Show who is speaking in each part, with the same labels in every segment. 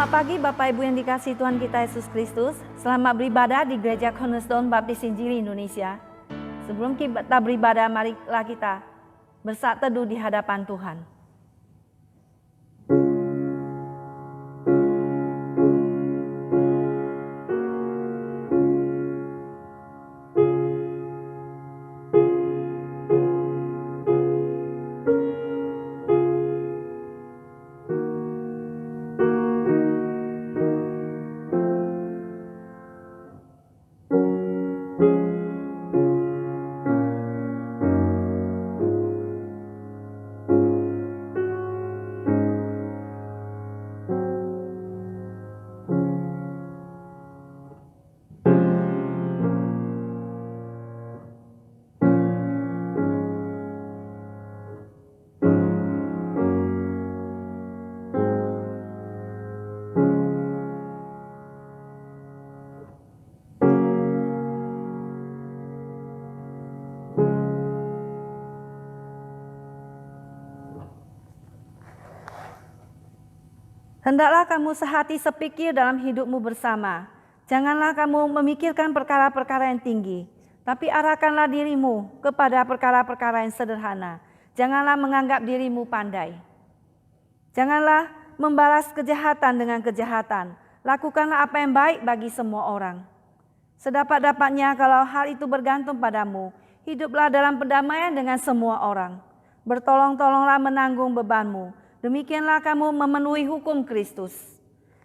Speaker 1: Selamat pagi Bapak Ibu yang dikasihi Tuhan kita Yesus Kristus. Selamat beribadah di Gereja Cornerstone Baptis Injili Indonesia. Sebelum kita beribadah, marilah kita bersatu teduh di hadapan Tuhan. Hendaklah kamu sehati sepikir dalam hidupmu bersama. Janganlah kamu memikirkan perkara-perkara yang tinggi, tapi arahkanlah dirimu kepada perkara-perkara yang sederhana. Janganlah menganggap dirimu pandai. Janganlah membalas kejahatan dengan kejahatan. Lakukanlah apa yang baik bagi semua orang. Sedapat-dapatnya kalau hal itu bergantung padamu, hiduplah dalam pendamaian dengan semua orang. Bertolong-tolonglah menanggung bebanmu. Demikianlah kamu memenuhi hukum Kristus.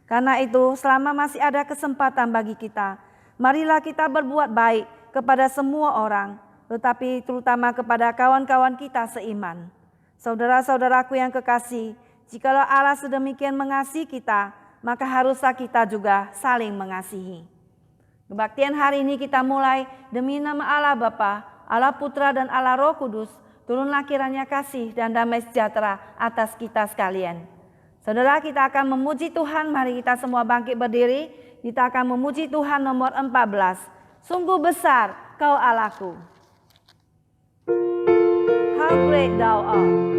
Speaker 1: Karena itu, selama masih ada kesempatan bagi kita, marilah kita berbuat baik kepada semua orang, tetapi terutama kepada kawan-kawan kita seiman. Saudara-saudaraku yang kekasih, jikalau Allah sedemikian mengasihi kita, maka haruslah kita juga saling mengasihi. Kebaktian hari ini kita mulai demi nama Allah Bapa, Allah Putra dan Allah Roh Kudus. Turunlah kiranya kasih dan damai sejahtera atas kita sekalian. Saudara, kita akan memuji Tuhan. Mari kita semua bangkit berdiri. Kita akan memuji Tuhan nomor 14. Sungguh besar kau Allahku. How great thou art.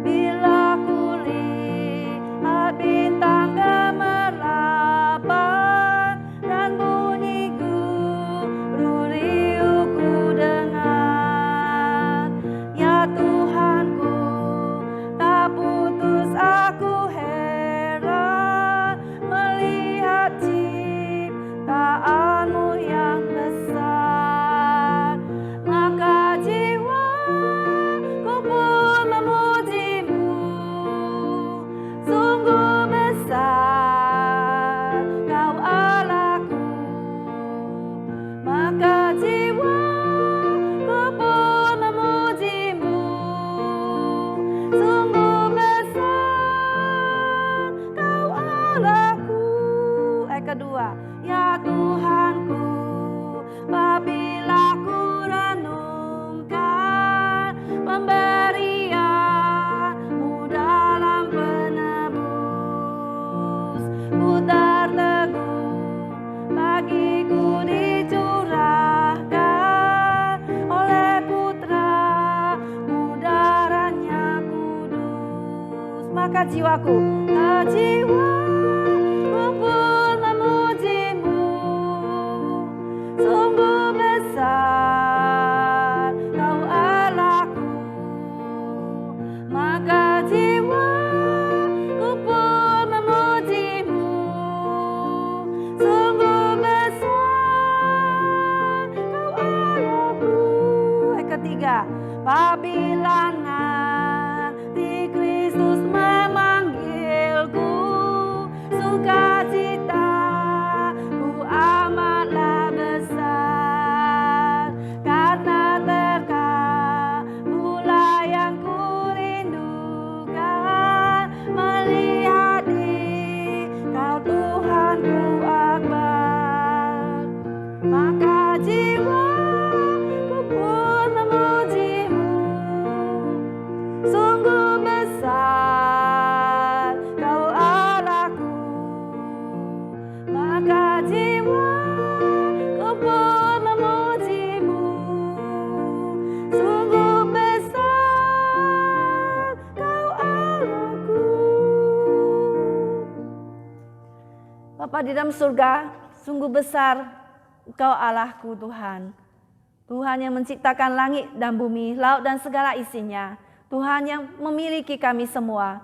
Speaker 1: Bila kulihat bintang gemerlapan dan bunyi gururiuku dengar, ya Tuhanku, tak putus aku heran melihat ciptaanmu yang besar. Maka jiwaku pun memujimu, sungguh besar kau Allahku. Maka jiwaku pun memujimu, sungguh besar kau Allahku. Kedua, ya Tuhanku, apabila ku renungkan pemberianmu dalam penebus, ku terteguh bagiku dicurahkan oleh Putra-Mu darahnya kudus. Maka jiwaku pun memujimu, sungguh besar kau Allahku. Maka jiwaku pun memujimu, sungguh besar kau Allahku. Ketiga, apabila nanti Kristus memanggilku, sukacitaku amatlah besar, karena terkabulah yang kurindukan, melihat Dikau Tuhanku akbar. Maka jiwaku pun memujimu, sungguh besar kau Allahku. Maka jiwaku pun memujimu, sungguh besar kau Allahku. Bapa di dalam surga, sungguh besar Engkau Allahku Tuhan. Tuhan yang menciptakan langit dan bumi, laut dan segala isinya. Tuhan yang memiliki kami semua.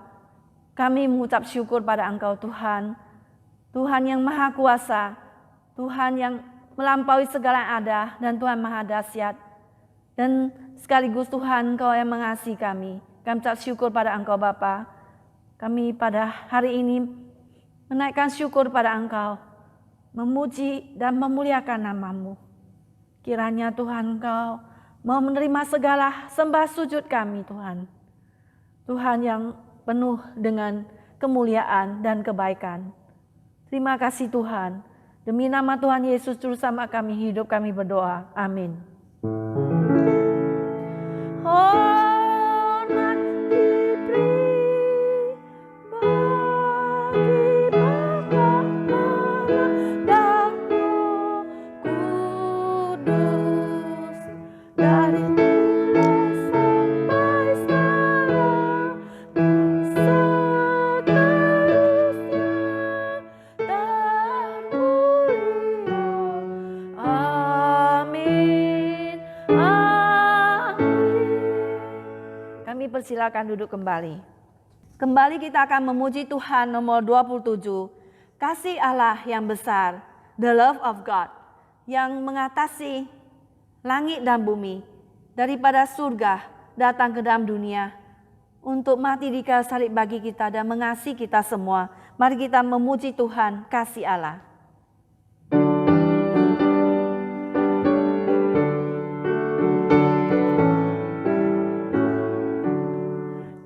Speaker 1: Kami mengucap syukur pada Engkau Tuhan. Tuhan yang maha kuasa. Tuhan yang melampaui segala yang ada. Dan Tuhan maha dahsyat. Dan sekaligus Tuhan Engkau yang mengasihi kami. Kami mengucap syukur pada Engkau Bapa. Kami pada hari ini menaikkan syukur pada Engkau. Memuji dan memuliakan nama-Mu. Kiranya Tuhan Engkau mau menerima segala sembah sujud kami Tuhan. Tuhan yang penuh dengan kemuliaan dan kebaikan. Terima kasih Tuhan. Demi nama Tuhan Yesus Juru Selamat kami hidup, kami berdoa. Amin. Hormat diberi bagi Bapa dan Roh Kudus dari mula sampai sekarang dan seterusnya termulia. Amin. Kami persilakan duduk kembali. Kembali kita akan memuji Tuhan nomor 27. Kasih Allah yang besar, the love of God, yang mengatasi langit dan bumi, daripada surga datang ke dalam dunia untuk mati di kayu salib bagi kita dan mengasihi kita semua. Mari kita memuji Tuhan, kasih Allah.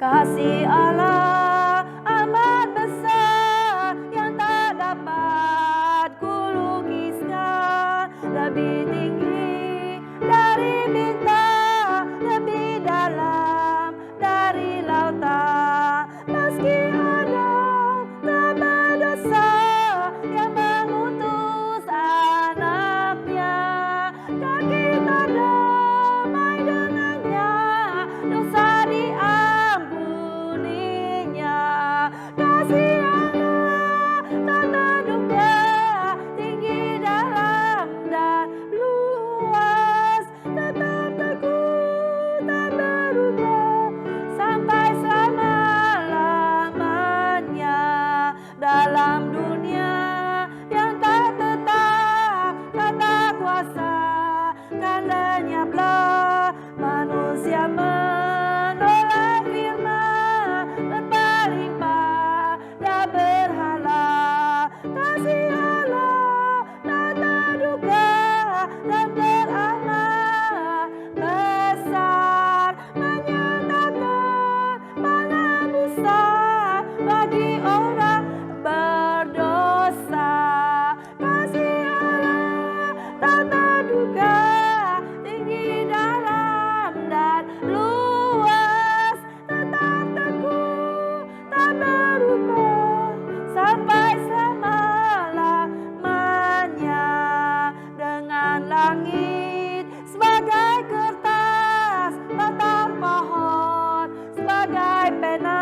Speaker 1: Kasih Allah amat besar yang tak dapat kulukiskan, lebih tinggi dari bintang, lebih dalam dari lautan. Meski Adam tak berdosa yang mengutus anaknya, dan kita damai dengannya, dosa diampuninya. Kasih Allah tak terduga, tinggi dalam dan luas, tetap teguh tak berubah sampai selama-lamanya. Dalam dunia yang tak tetap, kata kuasa kan lenyaplah. Manusia menolak firman, berlimpah dan berhala. Kasih Allah tak terduga dan beramat besar, menyatakan penghapusan bagi orang berdosa. Kasih Allah tak terduga, tinggi dalam dan luas, tetap teguh tak berubah sampai selama-lamanya. Dengan langit sebagai kertas, batang pohon sebagai pena,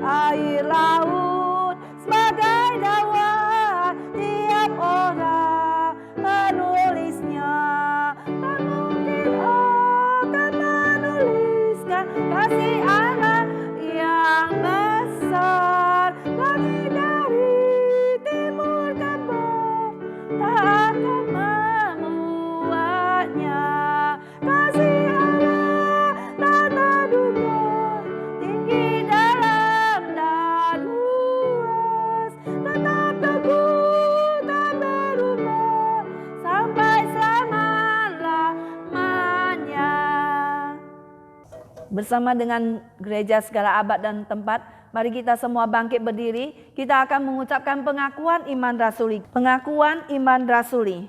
Speaker 1: air laut sebagai dawan, tiap orang penulisnya. Tak mungkin akan menuliskan kasih Allah yang besar. Langit dari timur ke barat tak akan memuatnya. Kasih Allah tak terduga, tinggi dalam dan luas, tetap teguh tak berubah sampai selama-lamanya. Bersama dengan gereja segala abad dan tempat, mari kita semua bangkit berdiri. Kita akan mengucapkan pengakuan iman rasuli. Pengakuan iman rasuli.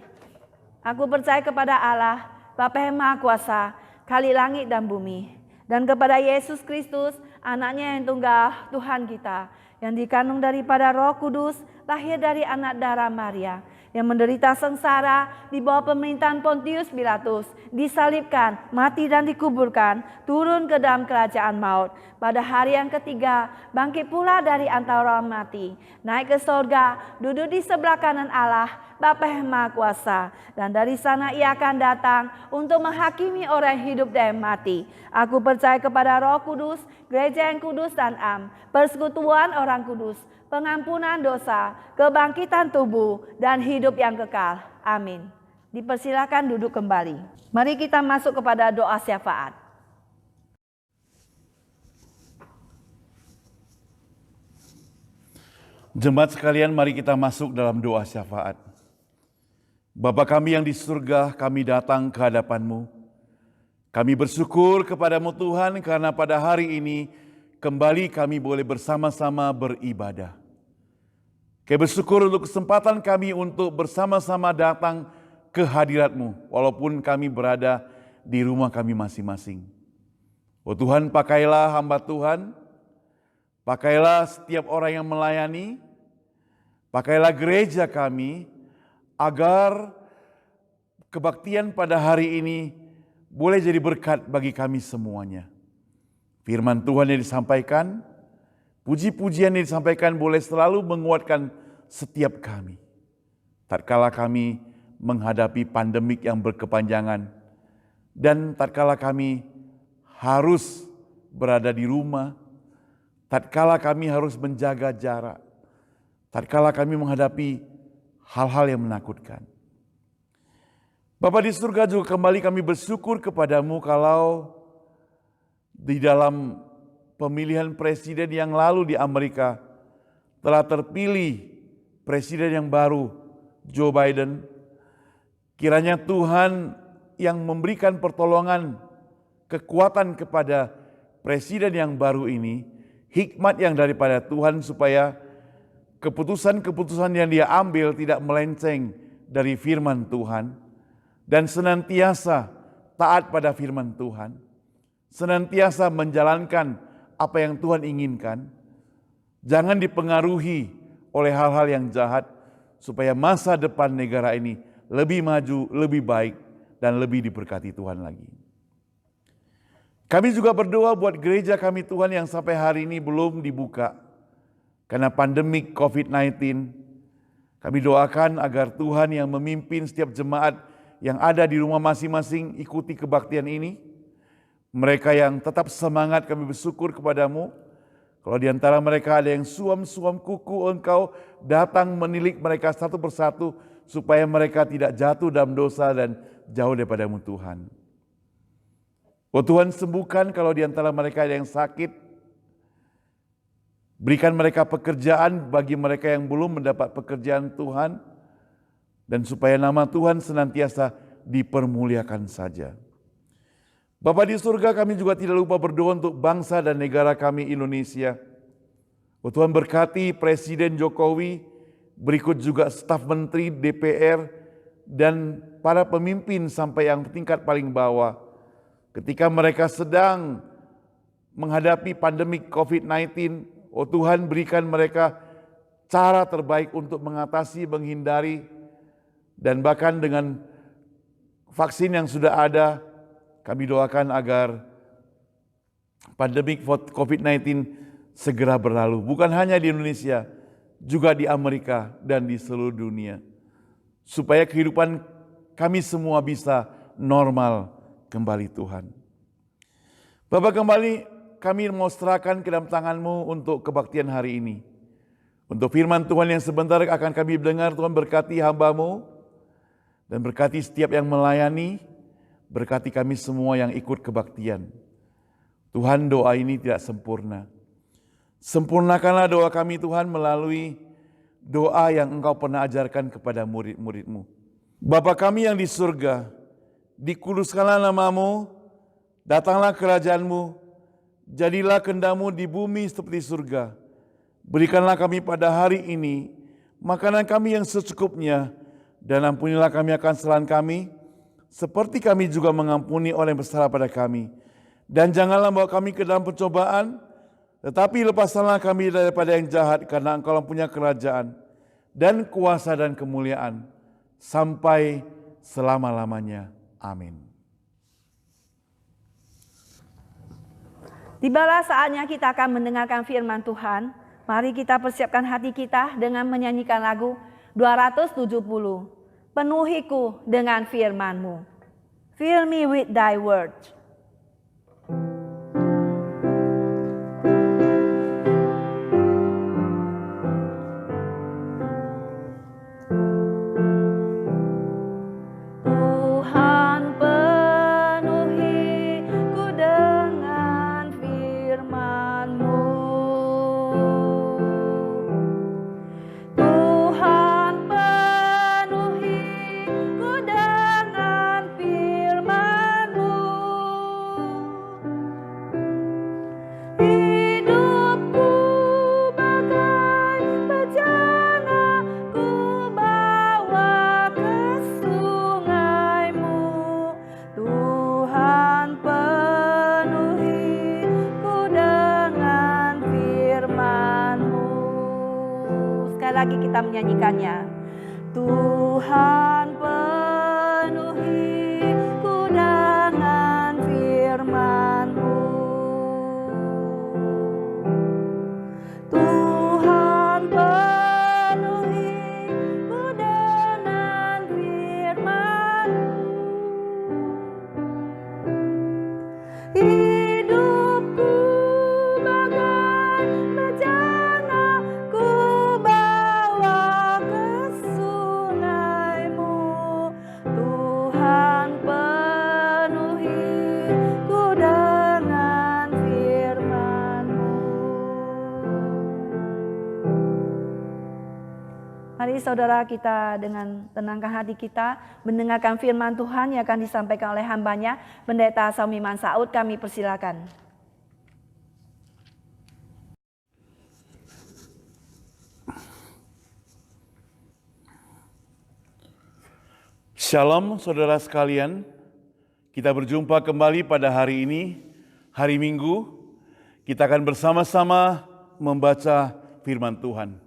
Speaker 1: Aku percaya kepada Allah, Bapa yang Maha Kuasa, Khalik langit dan bumi, dan kepada Yesus Kristus, anaknya yang tunggal, Tuhan kita, yang dikandung daripada Roh Kudus, lahir dari anak darah Maria, yang menderita sengsara di bawah pemerintahan Pontius Pilatus, disalibkan, mati dan dikuburkan, turun ke dalam kerajaan maut. Pada hari yang ketiga, bangkit pula dari antara orang mati, naik ke sorga, duduk di sebelah kanan Allah, Bapa yang Maha Kuasa, dan dari sana ia akan datang untuk menghakimi orang hidup dan mati. Aku percaya kepada Roh Kudus, gereja yang kudus dan am, persekutuan orang kudus, pengampunan dosa, kebangkitan tubuh, dan hidup yang kekal. Amin. Dipersilakan duduk kembali. Mari kita masuk kepada doa syafaat.
Speaker 2: Jemaat sekalian, mari kita masuk dalam doa syafaat. Bapa kami yang di surga, kami datang ke hadapan-Mu. Kami bersyukur kepada-Mu Tuhan karena pada hari ini kembali kami boleh bersama-sama beribadah. Kami bersyukur untuk kesempatan kami untuk bersama-sama datang ke hadirat-Mu, walaupun kami berada di rumah kami masing-masing. Oh Tuhan, pakailah hamba Tuhan, pakailah setiap orang yang melayani, pakailah gereja kami, agar kebaktian pada hari ini boleh jadi berkat bagi kami semuanya. Firman Tuhan yang disampaikan, puji-pujian yang disampaikan boleh selalu menguatkan setiap kami. Tatkala kami menghadapi pandemik yang berkepanjangan, dan tatkala kami harus berada di rumah, tatkala kami harus menjaga jarak, tatkala kami menghadapi hal-hal yang menakutkan. Bapa di surga, juga kembali kami bersyukur kepadamu kalau di dalam pemilihan presiden yang lalu di Amerika telah terpilih presiden yang baru, Joe Biden. Kiranya Tuhan yang memberikan pertolongan, kekuatan kepada presiden yang baru ini, hikmat yang daripada Tuhan supaya keputusan-keputusan yang dia ambil tidak melenceng dari firman Tuhan dan senantiasa taat pada firman Tuhan, senantiasa menjalankan apa yang Tuhan inginkan, jangan dipengaruhi oleh hal-hal yang jahat supaya masa depan negara ini lebih maju, lebih baik, dan lebih diberkati Tuhan lagi. Kami juga berdoa buat gereja kami Tuhan yang sampai hari ini belum dibuka karena pandemik COVID-19, kami doakan agar Tuhan yang memimpin setiap jemaat yang ada di rumah masing-masing ikuti kebaktian ini. Mereka yang tetap semangat, kami bersyukur kepadamu. Kalau di antara mereka ada yang suam-suam kuku, Engkau datang menilik mereka satu persatu supaya mereka tidak jatuh dalam dosa dan jauh daripadamu Tuhan. Oh Tuhan, sembuhkan kalau di antara mereka ada yang sakit. Berikan mereka pekerjaan bagi mereka yang belum mendapat pekerjaan Tuhan, dan supaya nama Tuhan senantiasa dipermuliakan saja. Bapa di surga, kami juga tidak lupa berdoa untuk bangsa dan negara kami Indonesia. Oh Tuhan, berkati Presiden Jokowi, berikut juga staf menteri, DPR, dan para pemimpin sampai yang tingkat paling bawah. Ketika mereka sedang menghadapi pandemik COVID-19, oh Tuhan, berikan mereka cara terbaik untuk mengatasi, menghindari, dan bahkan dengan vaksin yang sudah ada, kami doakan agar pandemik COVID-19 segera berlalu. Bukan hanya di Indonesia, juga di Amerika dan di seluruh dunia. Supaya kehidupan kami semua bisa normal kembali Tuhan. Bapak, kembali kami mau serahkan ke dalam tangan-Mu untuk kebaktian hari ini. Untuk firman Tuhan yang sebentar akan kami dengar, Tuhan berkati hamba-Mu dan berkati setiap yang melayani, berkati kami semua yang ikut kebaktian. Tuhan, doa ini tidak sempurna. Sempurnakanlah doa kami Tuhan melalui doa yang Engkau pernah ajarkan kepada murid-murid-Mu. Bapa kami yang di surga, dikuduskanlah nama-Mu, datanglah kerajaan-Mu, jadilah kehendak-Mu di bumi seperti surga. Berikanlah kami pada hari ini makanan kami yang secukupnya, dan ampunilah kami akan kesalahan kami, seperti kami juga mengampuni orang yang bersalah pada kami. Dan janganlah bawa kami ke dalam pencobaan, tetapi lepaskanlah kami daripada yang jahat, karena Engkau punya kerajaan dan kuasa dan kemuliaan sampai selama-lamanya. Amin.
Speaker 1: Tibalah saatnya kita akan mendengarkan firman Tuhan. Mari kita persiapkan hati kita dengan menyanyikan lagu 270. Penuhiku dengan firman-Mu. Fill me with thy word. Lagi kita menyanyikannya. Tuhan penuhi ku dengan firman-Mu. Tuhan penuhi ku dengan firman-Mu. Hidupku bagai bejana, ku bawa ke sungai-Mu. Tuhan penuhi ku dengan firman-Mu. Mari saudara, kita dengan tenangkan hati kita mendengarkan firman Tuhan yang akan disampaikan oleh hambanya, Pendeta Saumiman Saud. Kami persilakan.
Speaker 2: Shalom saudara sekalian, kita berjumpa kembali pada hari ini, hari Minggu. Kita akan bersama-sama membaca firman Tuhan.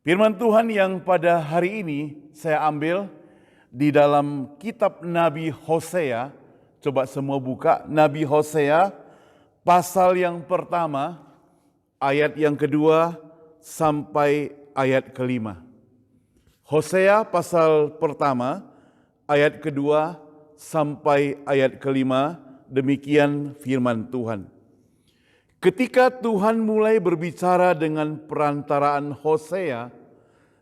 Speaker 2: Firman Tuhan yang pada hari ini saya ambil di dalam kitab Nabi Hosea. Coba semua buka Nabi Hosea pasal yang pertama, ayat yang kedua sampai ayat kelima. Hosea pasal pertama, ayat kedua sampai ayat kelima, demikian firman Tuhan. Ketika Tuhan mulai berbicara dengan perantaraan Hosea,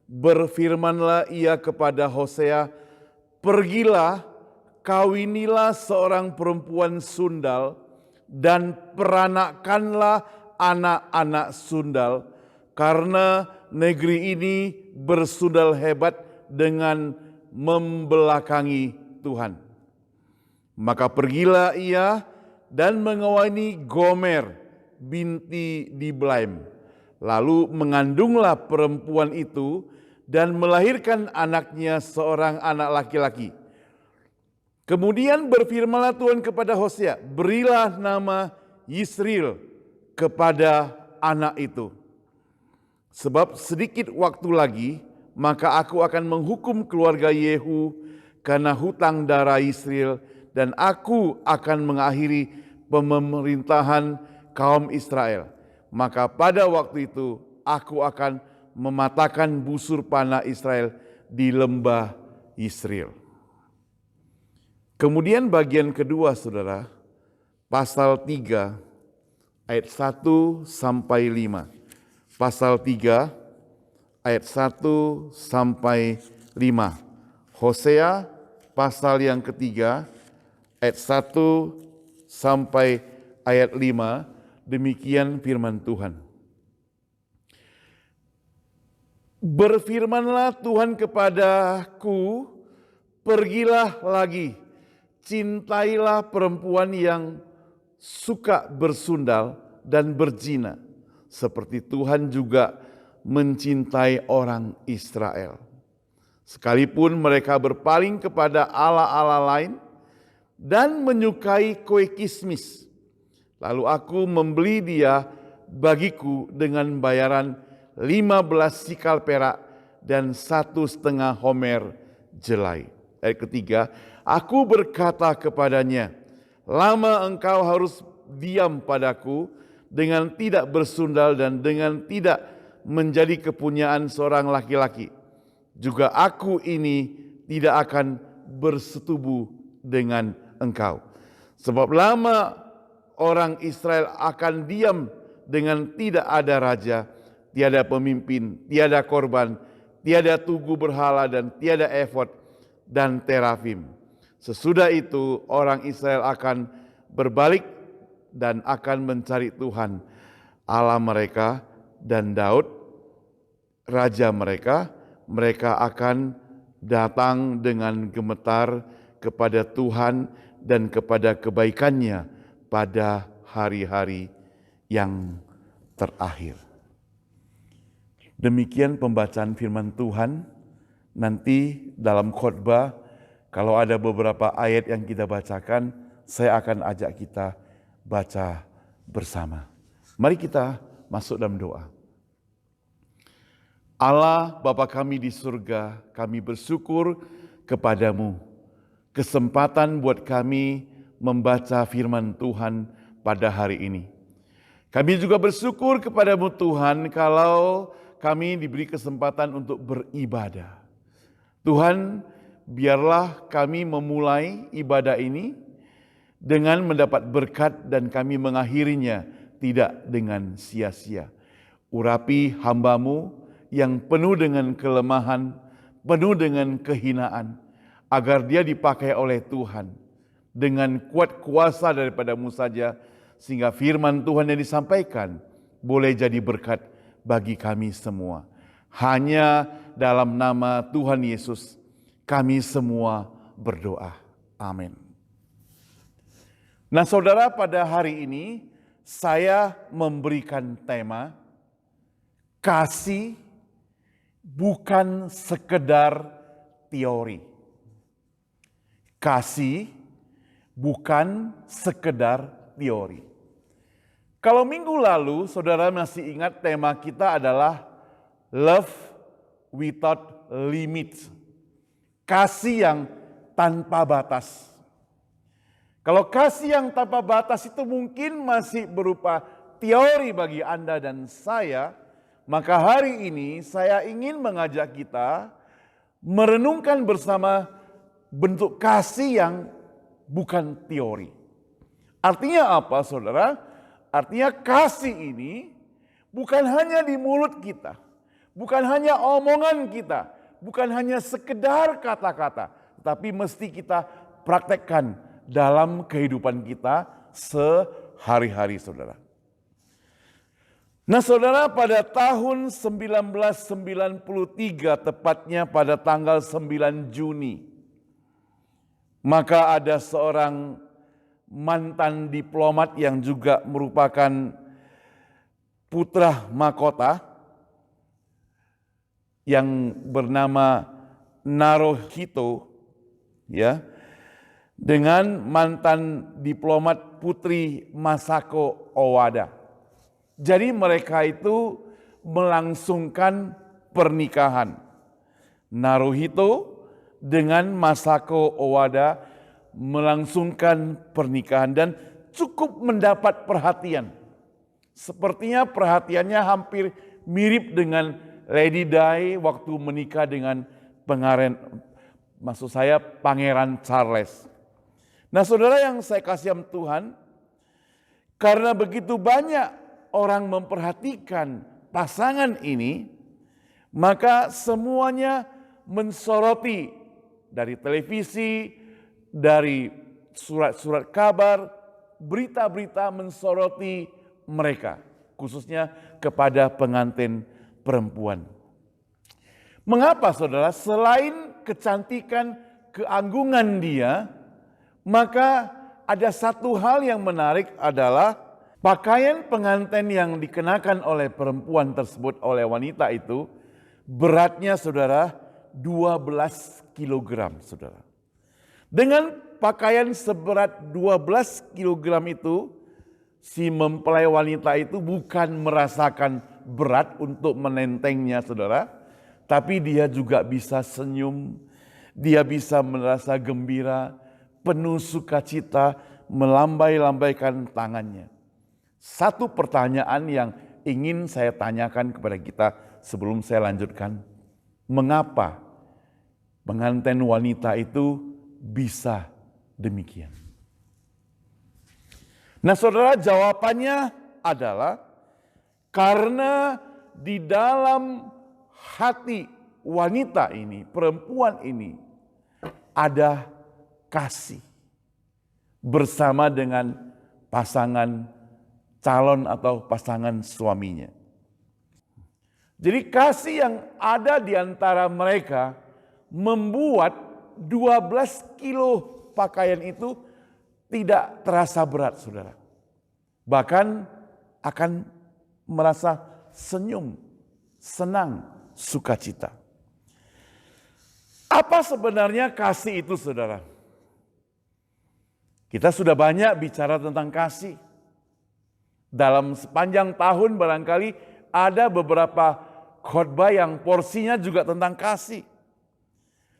Speaker 2: berfirmanlah ia kepada Hosea, "Pergilah, kawinilah seorang perempuan sundal, dan peranakkanlah anak-anak sundal, karena negeri ini bersundal hebat dengan membelakangi Tuhan." Maka pergilah ia dan mengawini Gomer binti Diblaim. Lalu mengandunglah perempuan itu dan melahirkan anaknya seorang anak laki-laki. Kemudian berfirmanlah Tuhan kepada Hosea, "Berilah nama Yisril kepada anak itu. Sebab sedikit waktu lagi, maka aku akan menghukum keluarga Yehu karena hutang darah Yisril, dan aku akan mengakhiri pemerintahan kaum Israel. Maka pada waktu itu aku akan mematahkan busur panah Israel di lembah Yisril." Kemudian bagian kedua saudara, pasal 3 ayat 1 sampai 5. Pasal 3 ayat 1 sampai 5. Hosea pasal yang ketiga ayat 1 sampai ayat 5. Demikian firman Tuhan. Berfirmanlah Tuhan kepadaku, "Pergilah lagi, cintailah perempuan yang suka bersundal dan berzina, seperti Tuhan juga mencintai orang Israel. Sekalipun mereka berpaling kepada allah-allah lain dan menyukai kue kismis, lalu aku membeli dia bagiku dengan bayaran 15 sikal perak dan 1,5 homer jelai. Ayat ketiga, aku berkata kepadanya, lama engkau harus diam padaku dengan tidak bersundal dan dengan tidak menjadi kepunyaan seorang laki-laki. Juga aku ini tidak akan bersetubuh dengan engkau. Sebab lama orang Israel akan diam dengan tidak ada raja, tiada pemimpin, tiada korban, tiada tugu berhala dan tiada efod dan terafim. Sesudah itu orang Israel akan berbalik dan akan mencari Tuhan Allah mereka dan Daud raja mereka. Mereka akan datang dengan gemetar kepada Tuhan dan kepada kebaikannya pada hari-hari yang terakhir. Demikian pembacaan firman Tuhan. Nanti dalam khotbah, kalau ada beberapa ayat yang kita bacakan, saya akan ajak kita baca bersama. Mari kita masuk dalam doa. Allah Bapa kami di surga, kami bersyukur kepadamu. Kesempatan buat kami membaca firman Tuhan pada hari ini. Kami juga bersyukur kepadamu Tuhan kalau kami diberi kesempatan untuk beribadah. Tuhan, biarlah kami memulai ibadah ini dengan mendapat berkat dan kami mengakhirinya tidak dengan sia-sia. Urapi hamba-Mu yang penuh dengan kelemahan, penuh dengan kehinaan, agar dia dipakai oleh Tuhan dengan kuat kuasa daripada-Mu saja, sehingga firman Tuhan yang disampaikan boleh jadi berkat bagi kami semua. Hanya dalam nama Tuhan Yesus kami semua berdoa. Amin. Nah saudara, pada hari ini saya memberikan tema kasih bukan sekedar teori. Kasih bukan sekedar teori. Kalau minggu lalu saudara masih ingat tema kita adalah love without limits. Kasih yang tanpa batas. Kalau kasih yang tanpa batas itu mungkin masih berupa teori bagi Anda dan saya, maka hari ini saya ingin mengajak kita merenungkan bersama bentuk kasih yang bukan teori. Artinya apa saudara? Artinya kasih ini bukan hanya di mulut kita, bukan hanya omongan kita, bukan hanya sekedar kata-kata, tapi mesti kita praktekkan dalam kehidupan kita sehari-hari saudara. Nah saudara, pada tahun 1993, tepatnya pada tanggal 9 Juni, maka ada seorang mantan diplomat yang juga merupakan putra mahkota yang bernama Naruhito, ya, dengan mantan diplomat putri Masako Owada. Jadi mereka itu melangsungkan pernikahan. Naruhito dengan Masako Owada melangsungkan pernikahan dan cukup mendapat perhatian. Sepertinya perhatiannya hampir mirip dengan Lady Di waktu menikah dengan Pangeran Charles. Nah saudara yang saya kasih Tuhan, karena begitu banyak orang memperhatikan pasangan ini, maka semuanya mensoroti dari televisi, dari surat-surat kabar, berita-berita mensoroti mereka, khususnya kepada pengantin perempuan. Mengapa saudara? Selain kecantikan, keanggungan dia, maka ada satu hal yang menarik adalah pakaian pengantin yang dikenakan oleh perempuan tersebut, oleh wanita itu, beratnya saudara 12 kilogram saudara. Dengan pakaian seberat 12 kilogram itu, si mempelai wanita itu bukan merasakan berat untuk menentengnya saudara, tapi dia juga bisa senyum, Dia bisa merasa gembira, penuh sukacita, melambai-lambaikan tangannya. Satu pertanyaan yang ingin saya tanyakan kepada kita sebelum saya lanjutkan. Mengapa pengantin wanita itu bisa demikian? Nah saudara, jawabannya adalah karena di dalam hati wanita ini, perempuan ini, ada kasih bersama dengan pasangan calon atau pasangan suaminya. Jadi kasih yang ada di antara mereka membuat 12 kilo pakaian itu tidak terasa berat, saudara. Bahkan akan merasa senyum, senang, sukacita. Apa sebenarnya kasih itu, saudara? Kita sudah banyak bicara tentang kasih. Dalam sepanjang tahun barangkali ada beberapa khotbah yang porsinya juga tentang kasih.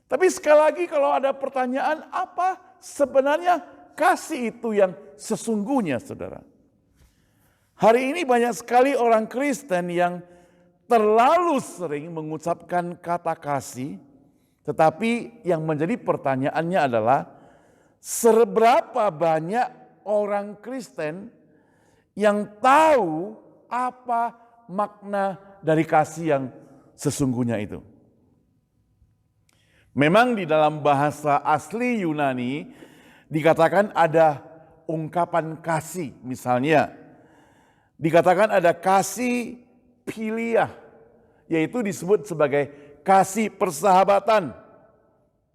Speaker 2: Tapi sekali lagi kalau ada pertanyaan, apa sebenarnya kasih itu yang sesungguhnya, saudara? Hari ini banyak sekali orang Kristen yang terlalu sering mengucapkan kata kasih, tetapi yang menjadi pertanyaannya adalah seberapa banyak orang Kristen yang tahu apa makna dari kasih yang sesungguhnya itu. Memang di dalam bahasa asli Yunani dikatakan ada ungkapan kasih, misalnya dikatakan ada kasih philia, yaitu disebut sebagai kasih persahabatan.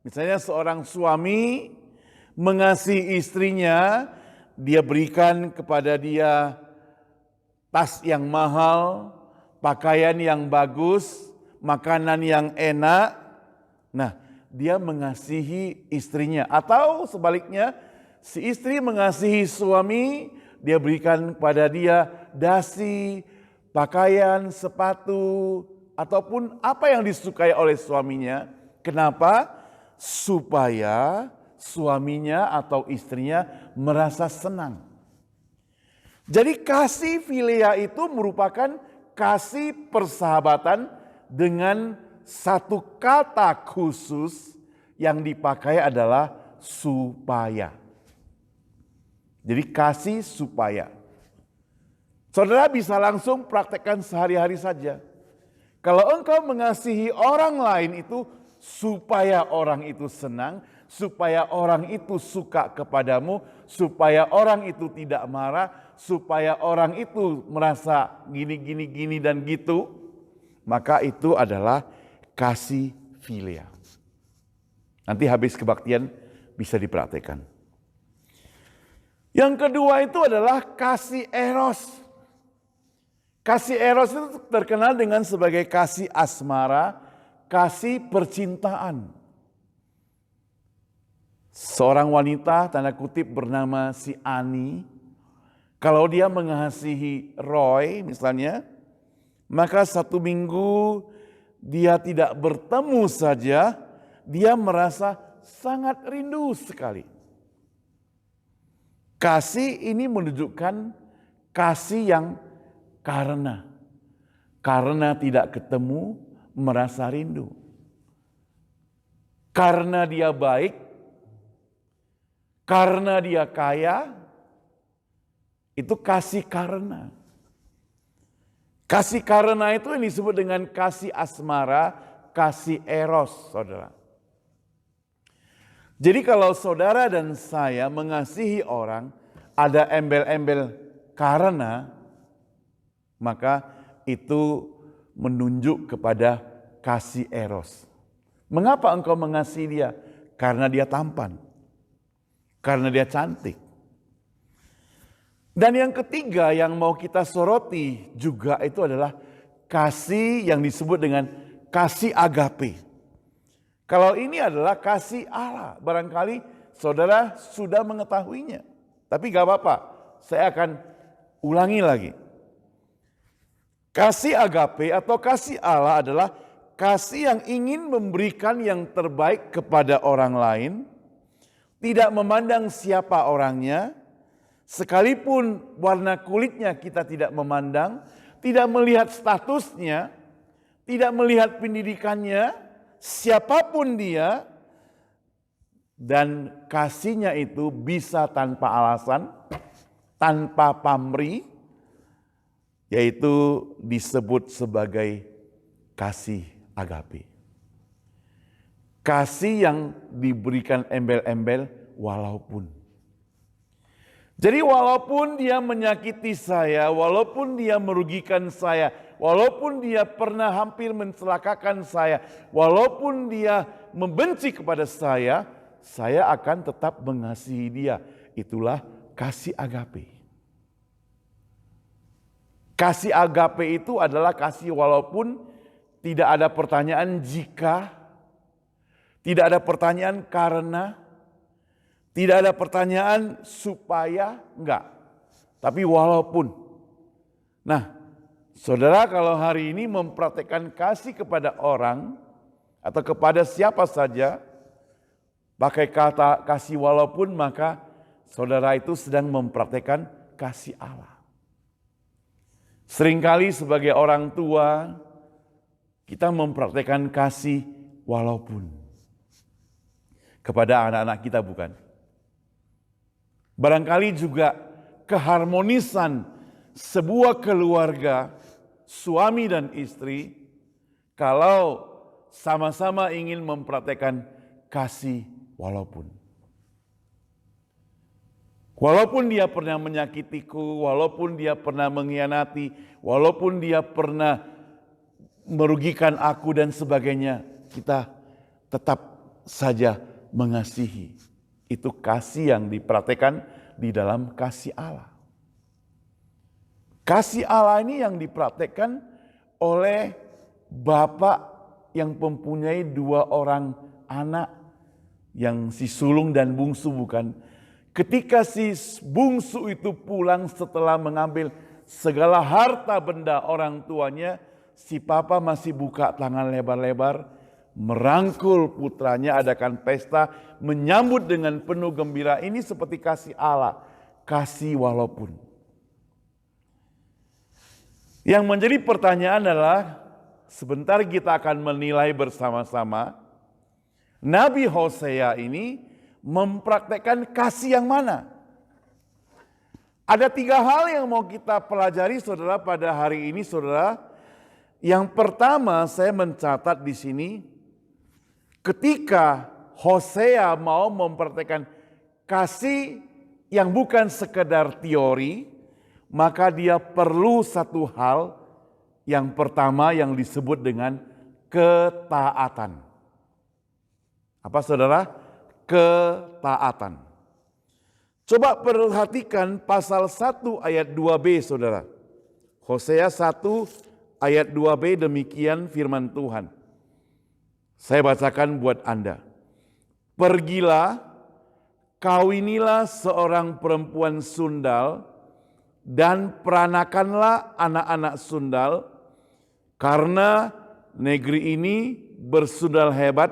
Speaker 2: Misalnya seorang suami mengasihi istrinya, dia berikan kepada dia tas yang mahal, pakaian yang bagus, makanan yang enak. Nah, dia mengasihi istrinya. Atau sebaliknya, si istri mengasihi suami, dia berikan kepada dia dasi, pakaian, sepatu, ataupun apa yang disukai oleh suaminya. Kenapa? Supaya suaminya atau istrinya merasa senang. Jadi kasih philia itu merupakan kasih persahabatan dengan satu kata khusus yang dipakai adalah supaya. Jadi kasih supaya. Saudara bisa langsung praktekkan sehari-hari saja. Kalau engkau mengasihi orang lain itu supaya orang itu senang, supaya orang itu suka kepadamu, supaya orang itu tidak marah, supaya orang itu merasa gini dan gitu, maka itu adalah kasih philia. Nanti habis kebaktian bisa dipraktekkan. Yang kedua itu adalah kasih eros. Kasih eros itu terkenal dengan sebagai kasih asmara, kasih percintaan. Seorang wanita tanda kutip bernama si Ani, kalau dia mengasihi Roy misalnya, maka 1 minggu dia tidak bertemu saja, dia merasa sangat rindu sekali. Kasih ini menunjukkan kasih yang karena tidak ketemu merasa rindu. Karena dia baik, karena dia kaya, itu kasih karena. Kasih karena itu yang disebut dengan kasih asmara, kasih eros, saudara. Jadi kalau saudara dan saya mengasihi orang, ada embel-embel karena, maka itu menunjuk kepada kasih eros. Mengapa engkau mengasihi dia? Karena dia tampan. Karena dia cantik. Dan yang ketiga yang mau kita soroti juga itu adalah kasih yang disebut dengan kasih agape. Kalau ini adalah kasih Allah, barangkali saudara sudah mengetahuinya. Tapi gak apa-apa, saya akan ulangi lagi. Kasih agape atau kasih Allah adalah kasih yang ingin memberikan yang terbaik kepada orang lain, tidak memandang siapa orangnya, sekalipun warna kulitnya kita tidak memandang, tidak melihat statusnya, tidak melihat pendidikannya, siapapun dia, dan kasihnya itu bisa tanpa alasan, tanpa pamrih, yaitu disebut sebagai kasih agape. Kasih yang diberikan embel-embel walaupun. Jadi walaupun dia menyakiti saya, walaupun dia merugikan saya, walaupun dia pernah hampir mencelakakan saya, walaupun dia membenci kepada saya akan tetap mengasihi dia. Itulah kasih agape. Kasih agape itu adalah kasih walaupun tidak ada pertanyaan jika, tidak ada pertanyaan karena, tidak ada pertanyaan supaya, enggak. Tapi walaupun. Nah, saudara kalau hari ini mempraktekkan kasih kepada orang atau kepada siapa saja, pakai kata kasih walaupun, maka saudara itu sedang mempraktekkan kasih Allah. Seringkali sebagai orang tua, kita mempraktekkan kasih walaupun. Kepada anak-anak kita bukan? Barangkali juga keharmonisan sebuah keluarga, suami dan istri, kalau sama-sama ingin mempraktekkan kasih walaupun. Walaupun dia pernah menyakitiku, walaupun dia pernah mengkhianati, walaupun dia pernah merugikan aku dan sebagainya, kita tetap saja mengasihi. Itu kasih yang dipraktekkan di dalam kasih Allah. Kasih Allah ini yang dipraktekkan oleh Bapak yang mempunyai 2 orang anak, yang si sulung dan bungsu bukan. Ketika si bungsu itu pulang setelah mengambil segala harta benda orang tuanya, si papa masih buka tangan lebar-lebar, merangkul putranya, adakan pesta, menyambut dengan penuh gembira. Ini seperti kasih Allah, kasih walaupun. Yang menjadi pertanyaan adalah, sebentar kita akan menilai bersama-sama, Nabi Hosea ini mempraktekkan kasih yang mana? Ada 3 hal yang mau kita pelajari saudara pada hari ini saudara. Yang pertama saya mencatat di sini, ketika Hosea mau mempraktekkan kasih yang bukan sekedar teori, maka dia perlu satu hal, yang pertama yang disebut dengan ketaatan. Apa saudara? Ketaatan. Coba perhatikan pasal 1 ayat 2b saudara. Hosea 1 ayat 2b, demikian firman Tuhan. Saya bacakan buat Anda. Pergilah, kawinilah seorang perempuan sundal dan peranakanlah anak-anak sundal, karena negeri ini bersundal hebat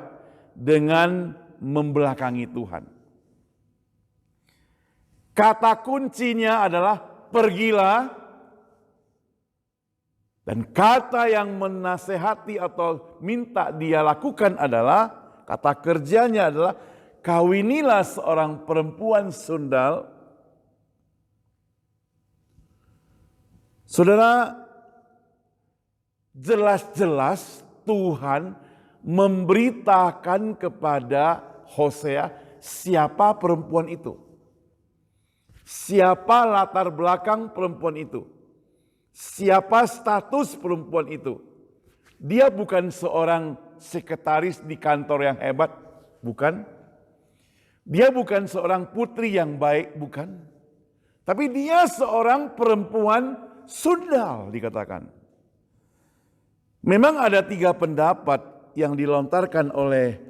Speaker 2: dengan membelakangi Tuhan. Kata kuncinya adalah pergilah, dan kata yang menasehati atau minta dia lakukan adalah, kata kerjanya adalah, kawinilah seorang perempuan sundal. Saudara, jelas-jelas Tuhan memberitakan kepada Hosea siapa perempuan itu. Siapa latar belakang perempuan itu. Siapa status perempuan itu. Dia bukan seorang sekretaris di kantor yang hebat, bukan. Dia bukan seorang putri yang baik, bukan. Tapi dia seorang perempuan sundal dikatakan. Memang ada 3 pendapat yang dilontarkan oleh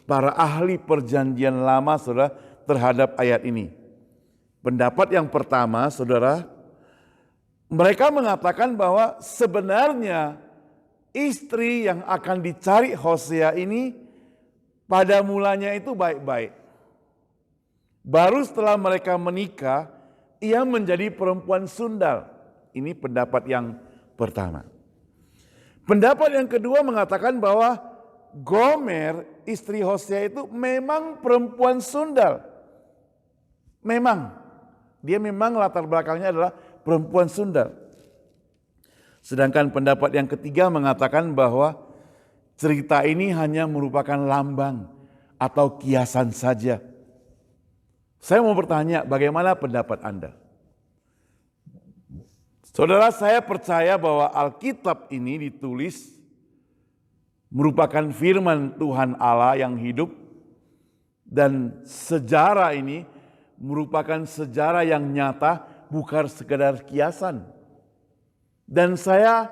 Speaker 2: para ahli perjanjian lama saudara terhadap ayat ini. Pendapat yang pertama saudara, mereka mengatakan bahwa sebenarnya istri yang akan dicari Hosea ini pada mulanya itu baik-baik. Baru setelah mereka menikah, ia menjadi perempuan sundal. Ini pendapat yang pertama. Pendapat yang kedua mengatakan bahwa Gomer, istri Hosea itu memang perempuan sundal. Memang, dia memang latar belakangnya adalah perempuan sundal. Sedangkan pendapat yang ketiga mengatakan bahwa cerita ini hanya merupakan lambang atau kiasan saja. Saya mau bertanya, bagaimana pendapat Anda? Saudara, saya percaya bahwa Alkitab ini ditulis merupakan firman Tuhan Allah yang hidup, dan sejarah ini merupakan sejarah yang nyata, bukan sekedar kiasan. Dan saya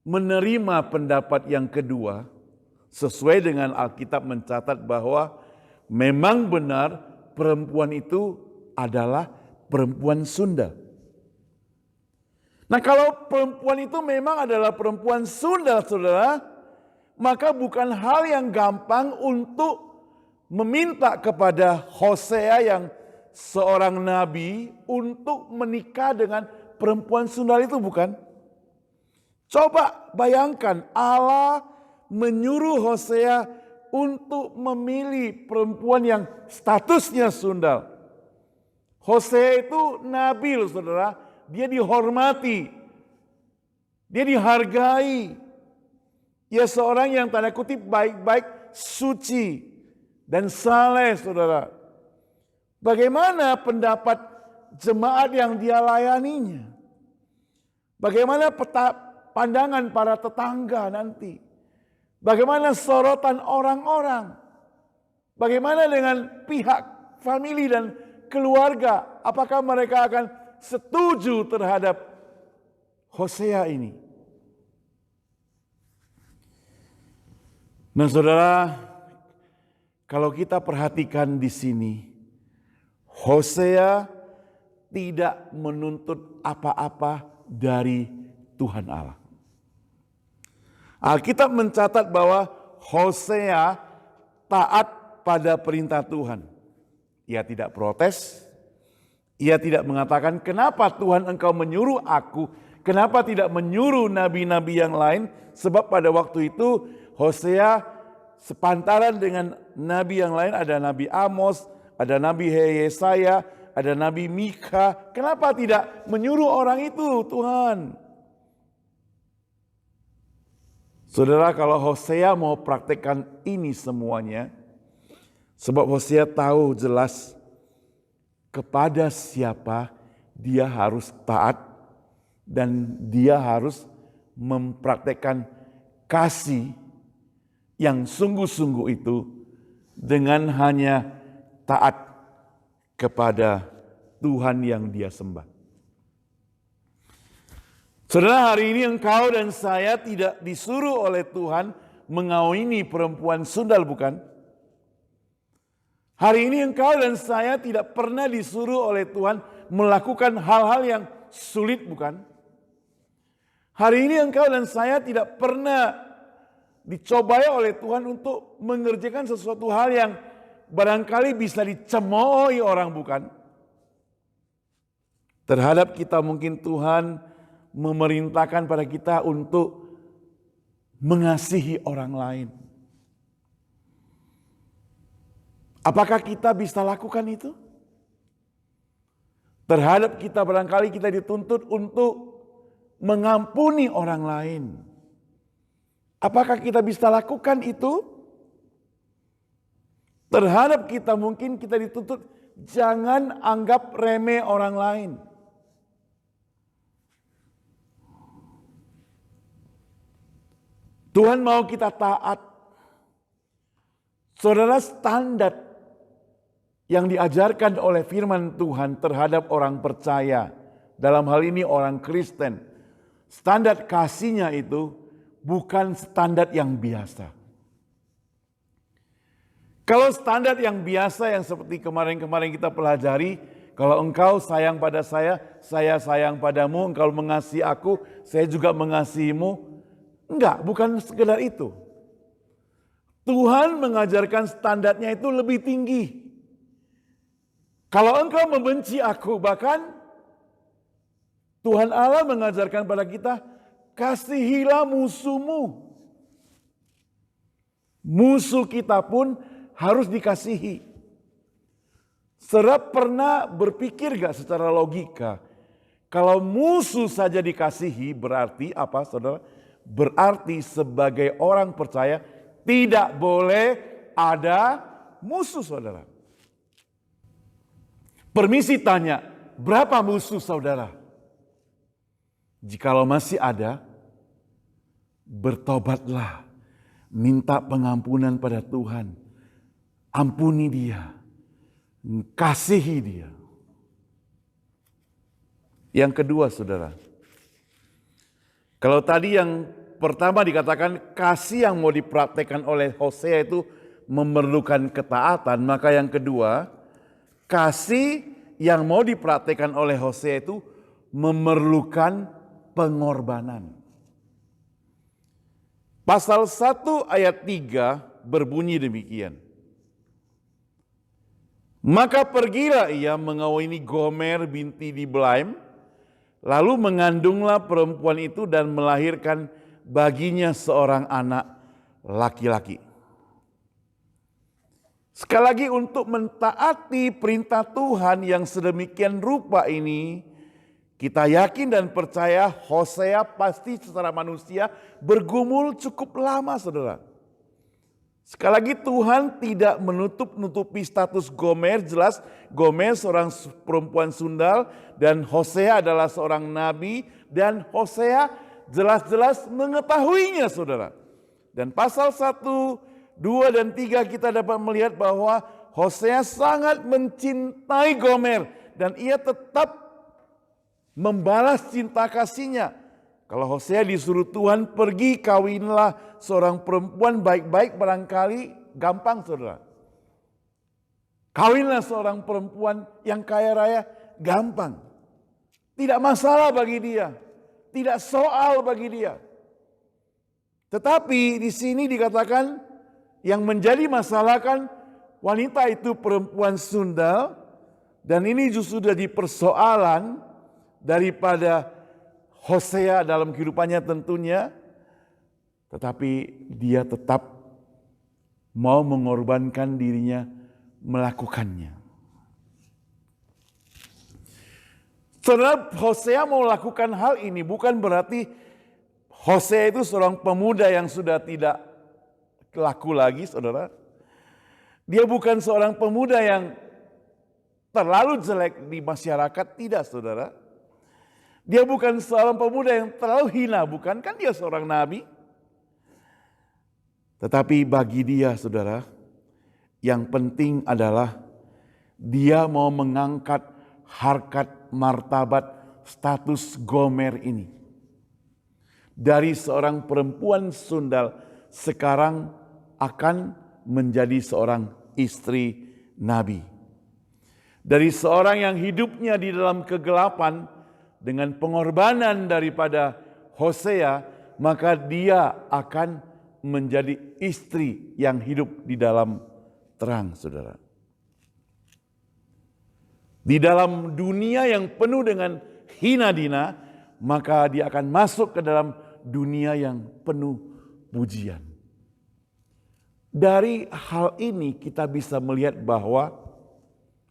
Speaker 2: menerima pendapat yang kedua sesuai dengan Alkitab mencatat bahwa memang benar perempuan itu adalah perempuan sundal. Nah, kalau perempuan itu memang adalah perempuan sundal, saudara, maka bukan hal yang gampang untuk meminta kepada Hosea yang seorang nabi untuk menikah dengan perempuan sundal itu, bukan? Coba bayangkan, Allah menyuruh Hosea untuk memilih perempuan yang statusnya sundal. Hosea itu nabi loh, saudara. Dia dihormati, dia dihargai. Ia seorang yang tanda kutip baik-baik, suci dan saleh, saudara. Bagaimana pendapat jemaat yang dia layaninya? Bagaimana pandangan para tetangga nanti? Bagaimana sorotan orang-orang? Bagaimana dengan pihak famili dan keluarga? Apakah mereka akan setuju terhadap Hosea ini? Nah, saudara, kalau kita perhatikan di sini, Hosea tidak menuntut apa-apa dari Tuhan Allah. Alkitab mencatat bahwa Hosea taat pada perintah Tuhan. Ia tidak protes, ia tidak mengatakan, kenapa Tuhan engkau menyuruh aku, kenapa tidak menyuruh nabi-nabi yang lain, sebab pada waktu itu Hosea sepantaran dengan nabi yang lain, ada Nabi Amos, ada Nabi Yesaya, ada Nabi Mika. Kenapa tidak menyuruh orang itu, Tuhan? Saudara, kalau Hosea mau praktekkan ini semuanya, sebab Hosea tahu jelas kepada siapa dia harus taat dan dia harus mempraktekkan kasih yang sungguh-sungguh itu dengan hanya taat kepada Tuhan yang dia sembah. Saudara, hari ini engkau dan saya tidak disuruh oleh Tuhan mengawini perempuan sundal, bukan? Hari ini engkau dan saya tidak pernah disuruh oleh Tuhan melakukan hal-hal yang sulit, bukan? Hari ini engkau dan saya tidak pernah dicobai oleh Tuhan untuk mengerjakan sesuatu hal yang barangkali bisa dicemoohi orang, bukan? Terhadap kita mungkin Tuhan memerintahkan pada kita untuk mengasihi orang lain. Apakah kita bisa lakukan itu? Terhadap kita barangkali kita dituntut untuk mengampuni orang lain. Apakah kita bisa lakukan itu? Terhadap kita mungkin kita dituntut jangan anggap remeh orang lain. Tuhan mau kita taat. Saudara, standar yang diajarkan oleh firman Tuhan terhadap orang percaya, dalam hal ini orang Kristen, standar kasihnya itu bukan standar yang biasa. Kalau standar yang biasa yang seperti kemarin-kemarin kita pelajari, kalau engkau sayang pada saya sayang padamu, engkau mengasihi aku, saya juga mengasihimu. Enggak, bukan sekedar itu. Tuhan mengajarkan standarnya itu lebih tinggi. Kalau engkau membenci aku, bahkan Tuhan Allah mengajarkan pada kita, kasihilah musuhmu. Musuh kita pun harus dikasihi. Saudara pernah berpikir gak secara logika, kalau musuh saja dikasihi berarti apa saudara? Berarti sebagai orang percaya tidak boleh ada musuh saudara. Permisi tanya, berapa musuh saudara? Jikalau masih ada, bertobatlah, minta pengampunan pada Tuhan, ampuni dia, kasihi dia. Yang kedua saudara, kalau tadi yang pertama dikatakan kasih yang mau dipraktekkan oleh Hosea itu memerlukan ketaatan, maka yang kedua, kasih yang mau dipraktekkan oleh Hosea itu memerlukan pengorbanan. Pasal 1 ayat 3 berbunyi demikian. Maka pergilah ia mengawini Gomer binti Diblaim, lalu mengandunglah perempuan itu dan melahirkan baginya seorang anak laki-laki. Sekali lagi untuk mentaati perintah Tuhan yang sedemikian rupa ini, kita yakin dan percaya Hosea pasti secara manusia bergumul cukup lama saudara. Sekali lagi Tuhan tidak menutup-nutupi status Gomer, jelas Gomer seorang perempuan sundal dan Hosea adalah seorang nabi dan Hosea jelas-jelas mengetahuinya saudara. Dan pasal 1, 2 dan 3 kita dapat melihat bahwa Hosea sangat mencintai Gomer dan ia tetap membalas cinta kasihnya. Kalau Hosea disuruh Tuhan pergi kawinlah seorang perempuan baik-baik barangkali gampang saudara. Kawinlah seorang perempuan yang kaya raya gampang. Tidak masalah bagi dia. Tidak soal bagi dia. Tetapi di sini dikatakan yang menjadi masalah kan wanita itu perempuan sundal dan ini justru jadi persoalan daripada Hosea dalam kehidupannya tentunya, tetapi dia tetap mau mengorbankan dirinya melakukannya. Saudara, Hosea mau lakukan hal ini bukan berarti Hosea itu seorang pemuda yang sudah tidak laku lagi, saudara. Dia bukan seorang pemuda yang terlalu jelek di masyarakat, tidak saudara. Dia bukan seorang pemuda yang terlalu hina, bukan? Kan dia seorang nabi. Tetapi bagi dia, saudara, yang penting adalah dia mau mengangkat harkat martabat status Gomer ini. Dari seorang perempuan sundal sekarang akan menjadi seorang istri nabi. Dari seorang yang hidupnya di dalam kegelapan, dengan pengorbanan daripada Hosea, maka dia akan menjadi istri yang hidup di dalam terang, saudara. Di dalam dunia yang penuh dengan hina dina, maka dia akan masuk ke dalam dunia yang penuh pujian. Dari hal ini kita bisa melihat bahwa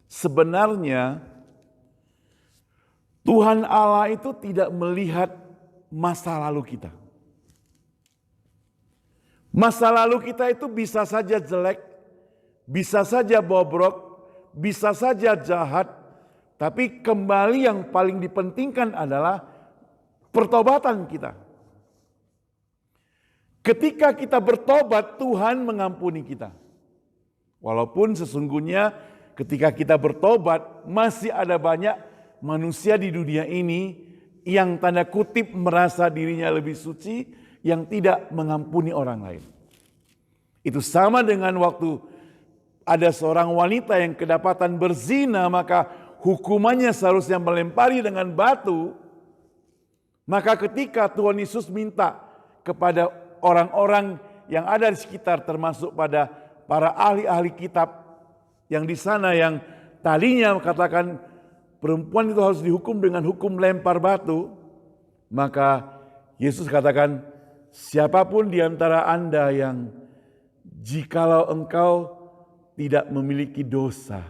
Speaker 2: sebenarnya Tuhan Allah itu tidak melihat masa lalu kita. Masa lalu kita itu bisa saja jelek, bisa saja bobrok, bisa saja jahat, tapi kembali yang paling dipentingkan adalah pertobatan kita. Ketika kita bertobat, Tuhan mengampuni kita. Walaupun sesungguhnya ketika kita bertobat, masih ada banyak manusia di dunia ini yang tanda kutip merasa dirinya lebih suci, yang tidak mengampuni orang lain. Itu sama dengan waktu ada seorang wanita yang kedapatan berzina, maka hukumannya seharusnya melempari dengan batu. Maka ketika Tuhan Yesus minta kepada orang-orang yang ada di sekitar, termasuk pada para ahli-ahli kitab yang di sana yang tadinya katakan perempuan itu harus dihukum dengan hukum lempar batu, maka Yesus katakan, siapapun di antara Anda yang jikalau engkau tidak memiliki dosa,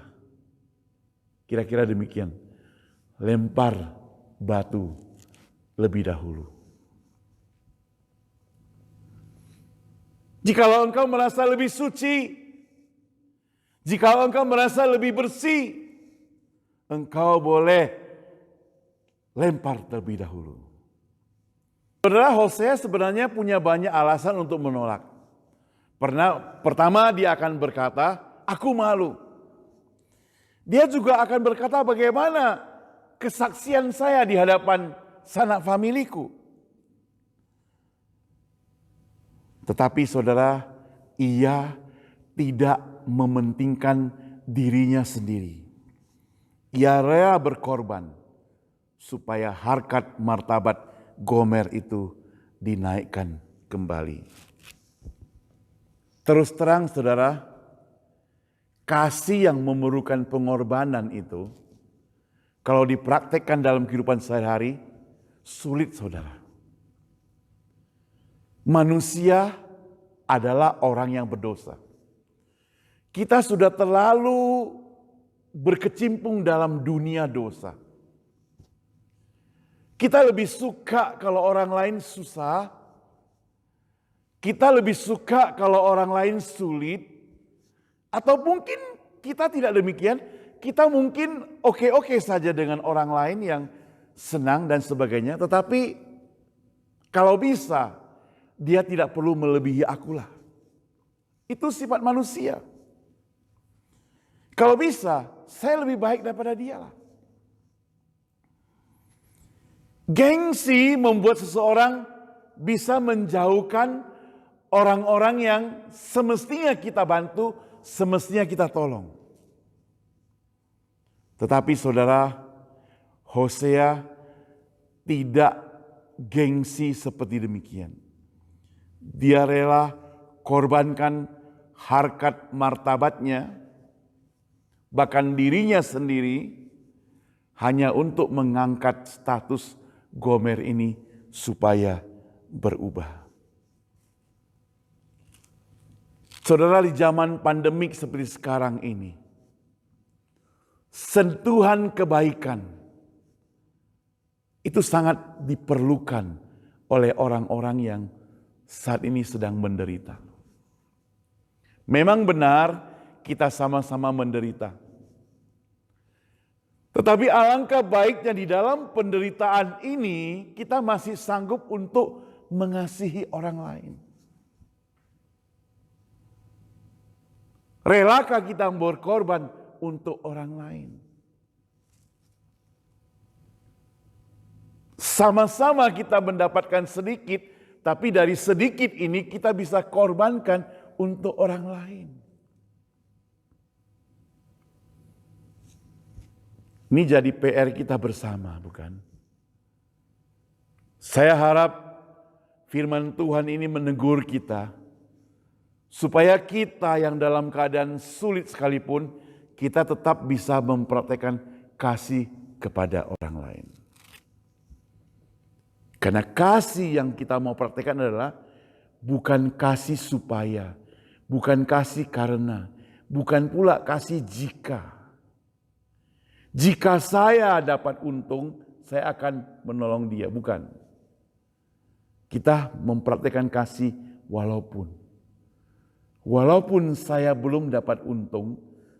Speaker 2: kira-kira demikian, lempar batu lebih dahulu. Jikalau engkau merasa lebih suci, jikalau engkau merasa lebih bersih, engkau boleh lempar terlebih dahulu. Saudara, Hosea sebenarnya punya banyak alasan untuk menolak. Pertama dia akan berkata, aku malu. Dia juga akan berkata bagaimana kesaksian saya di hadapan sanak familiku. Tetapi saudara, ia tidak mementingkan dirinya sendiri. Ia rela berkorban supaya harkat martabat Gomer itu dinaikkan kembali. Terus terang saudara, kasih yang memerlukan pengorbanan itu, kalau dipraktekkan dalam kehidupan sehari-hari, sulit saudara. Manusia adalah orang yang berdosa. Kita sudah terlalu berkecimpung dalam dunia dosa. Kita lebih suka kalau orang lain susah. Kita lebih suka kalau orang lain sulit. Atau mungkin kita tidak demikian. Kita mungkin oke-oke saja dengan orang lain yang senang dan sebagainya. Tetapi kalau bisa, dia tidak perlu melebihi akulah. Itu sifat manusia. Kalau bisa, saya lebih baik daripada dialah. Gengsi membuat seseorang bisa menjauhkan orang-orang yang semestinya kita bantu, semestinya kita tolong. Tetapi saudara, Hosea tidak gengsi seperti demikian. Dia rela korbankan harkat martabatnya, bahkan dirinya sendiri, hanya untuk mengangkat status Gomer ini supaya berubah. Saudara, di zaman pandemik seperti sekarang ini, sentuhan kebaikan itu sangat diperlukan oleh orang-orang yang saat ini sedang menderita. Memang benar kita sama-sama menderita. Tetapi alangkah baiknya di dalam penderitaan ini kita masih sanggup untuk mengasihi orang lain. Relakah kita berkorban untuk orang lain? Sama-sama kita mendapatkan sedikit, tapi dari sedikit ini kita bisa korbankan untuk orang lain. Ini jadi PR kita bersama, bukan? Saya harap firman Tuhan ini menegur kita, supaya kita yang dalam keadaan sulit sekalipun, kita tetap bisa mempraktekkan kasih kepada orang lain. Karena kasih yang kita mau praktekkan adalah bukan kasih supaya, bukan kasih karena, bukan pula kasih jika. Jika saya dapat untung, saya akan menolong dia, bukan. Kita mempraktekkan kasih walaupun saya belum dapat untung,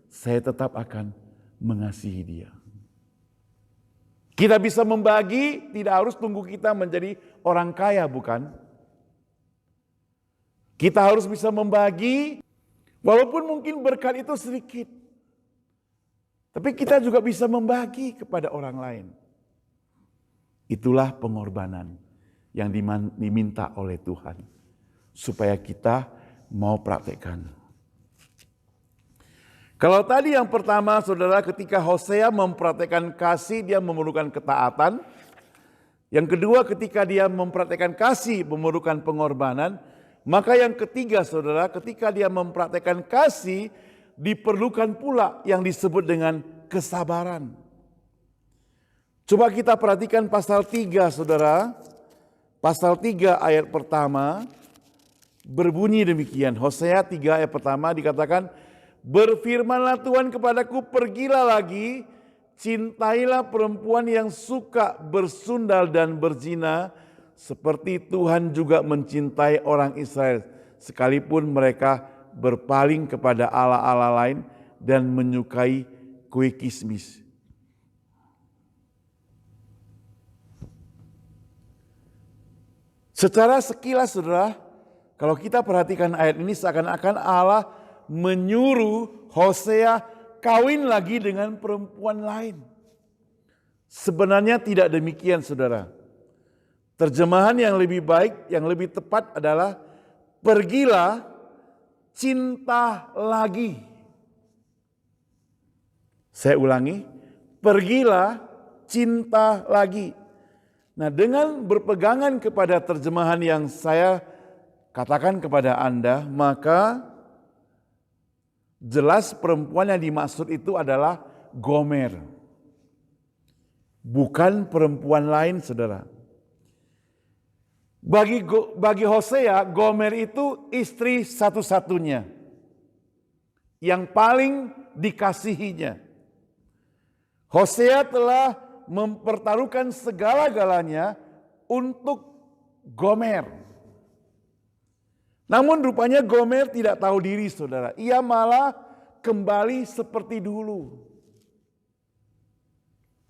Speaker 2: saya tetap akan mengasihi dia. Kita bisa membagi, tidak harus tunggu kita menjadi orang kaya, bukan? Kita harus bisa membagi, walaupun mungkin berkat itu sedikit. Tapi kita juga bisa membagi kepada orang lain. Itulah pengorbanan yang diminta oleh Tuhan. Supaya kita mau praktekkan. Kalau tadi yang pertama, saudara, ketika Hosea mempraktekkan kasih, dia memerlukan ketaatan. Yang kedua, ketika dia mempraktekkan kasih memerlukan pengorbanan. Maka yang ketiga saudara, ketika dia mempraktekkan kasih diperlukan pula yang disebut dengan kesabaran. Coba kita perhatikan pasal 3 saudara. Pasal 3 ayat pertama berbunyi demikian. Hosea 3 ayat pertama dikatakan, berfirmanlah Tuhan kepadaku, pergilah lagi, cintailah perempuan yang suka bersundal dan berzina, seperti Tuhan juga mencintai orang Israel, sekalipun mereka berpaling kepada allah-allah lain dan menyukai kue kismis. Secara sekilas saudara, kalau kita perhatikan ayat ini seakan-akan Allah menyuruh Hosea kawin lagi dengan perempuan lain. Sebenarnya tidak demikian saudara. Terjemahan yang lebih baik, yang lebih tepat adalah pergilah, cinta lagi. Saya ulangi, pergilah, cinta lagi. Nah, dengan berpegangan kepada terjemahan yang saya katakan kepada Anda, maka jelas perempuan yang dimaksud itu adalah Gomer. Bukan perempuan lain, saudara. Bagi Hosea, Gomer itu istri satu-satunya yang paling dikasihinya. Hosea telah mempertaruhkan segala-galanya untuk Gomer. Namun rupanya Gomer tidak tahu diri saudara. Ia malah kembali seperti dulu.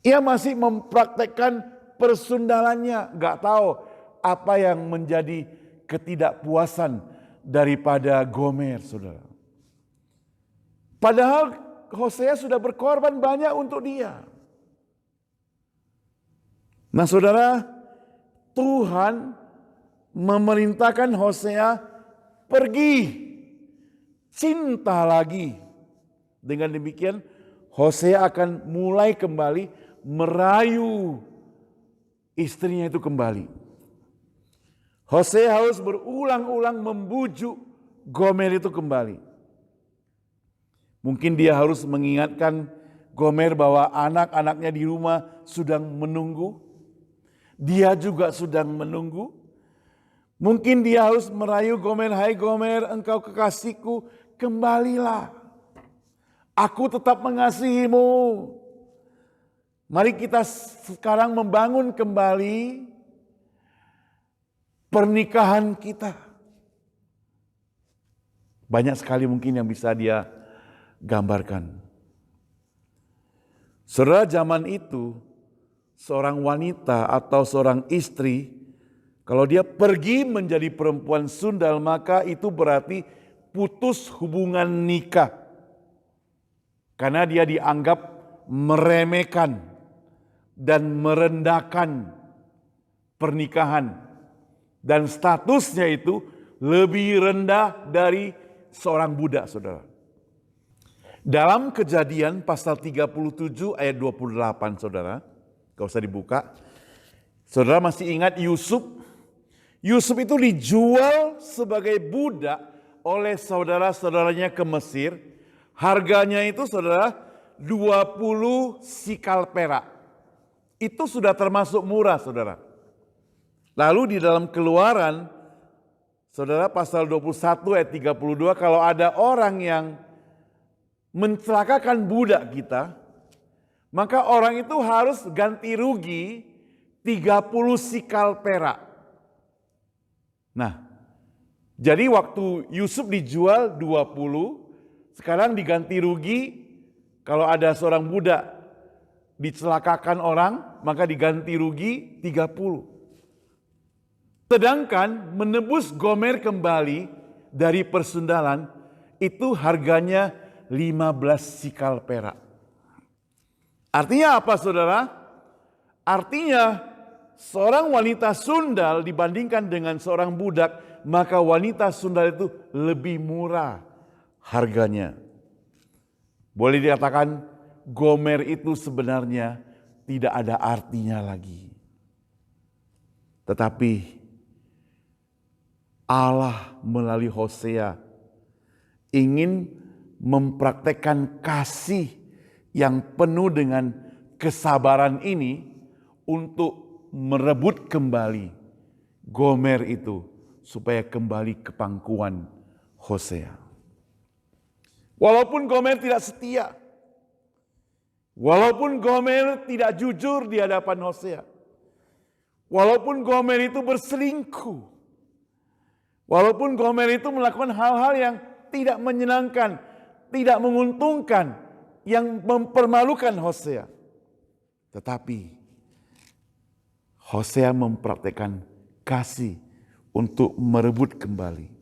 Speaker 2: Ia masih mempraktekkan persundalannya. Gak tahu apa yang menjadi ketidakpuasan daripada Gomer saudara. Padahal Hosea sudah berkorban banyak untuk dia. Nah saudara, Tuhan memerintahkan Hosea pergi, cinta lagi. Dengan demikian Hosea akan mulai kembali merayu istrinya itu kembali. Hosea harus berulang-ulang membujuk Gomer itu kembali. Mungkin dia harus mengingatkan Gomer bahwa anak-anaknya di rumah sedang menunggu. Dia juga sedang menunggu. Mungkin dia harus merayu Gomer, hai Gomer, engkau kekasihku, kembalilah. Aku tetap mengasihimu. Mari kita sekarang membangun kembali pernikahan kita. Banyak sekali mungkin yang bisa dia gambarkan. Saudara, zaman itu seorang wanita atau seorang istri, kalau dia pergi menjadi perempuan sundal, maka itu berarti putus hubungan nikah. Karena dia dianggap meremehkan dan merendahkan pernikahan. Dan statusnya itu lebih rendah dari seorang budak, saudara. Dalam Kejadian pasal 37 ayat 28, saudara. Gak usah dibuka. Saudara masih ingat Yusuf? Yusuf itu dijual sebagai budak oleh saudara-saudaranya ke Mesir. Harganya itu saudara 20 sikal perak. Itu sudah termasuk murah saudara. Lalu di dalam Keluaran, saudara pasal 21 ayat 32, kalau ada orang yang mencelakakan budak kita, maka orang itu harus ganti rugi 30 sikal perak. Nah, jadi waktu Yusuf dijual 20, sekarang diganti rugi, kalau ada seorang budak dicelakakan orang, maka diganti rugi 30. Sedangkan menebus Gomer kembali dari persundalan, itu harganya 15 sikal perak. Artinya apa saudara? Artinya seorang wanita sundal dibandingkan dengan seorang budak, maka wanita sundal itu lebih murah harganya. Boleh dikatakan Gomer itu sebenarnya tidak ada artinya lagi. Tetapi Allah melalui Hosea ingin mempraktekkan kasih yang penuh dengan kesabaran ini untuk merebut kembali Gomer itu supaya kembali ke pangkuan Hosea. Walaupun Gomer tidak setia, walaupun Gomer tidak jujur di hadapan Hosea, walaupun Gomer itu berselingkuh, walaupun Gomer itu melakukan hal-hal yang tidak menyenangkan, tidak menguntungkan, yang mempermalukan Hosea. Tetapi Hosea mempraktekkan kasih untuk merebut kembali.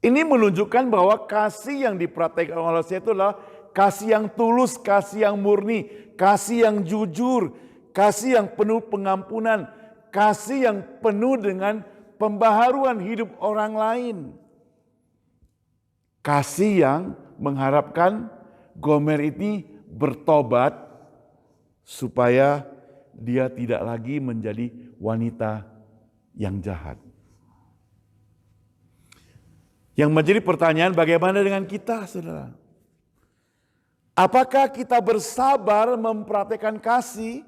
Speaker 2: Ini menunjukkan bahwa kasih yang dipraktekkan oleh Hosea itu adalah kasih yang tulus, kasih yang murni, kasih yang jujur, kasih yang penuh pengampunan, kasih yang penuh dengan pembaharuan hidup orang lain. Kasih yang mengharapkan Gomer ini bertobat supaya dia tidak lagi menjadi wanita yang jahat. Yang menjadi pertanyaan, bagaimana dengan kita, saudara? Apakah kita bersabar mempraktekkan kasih?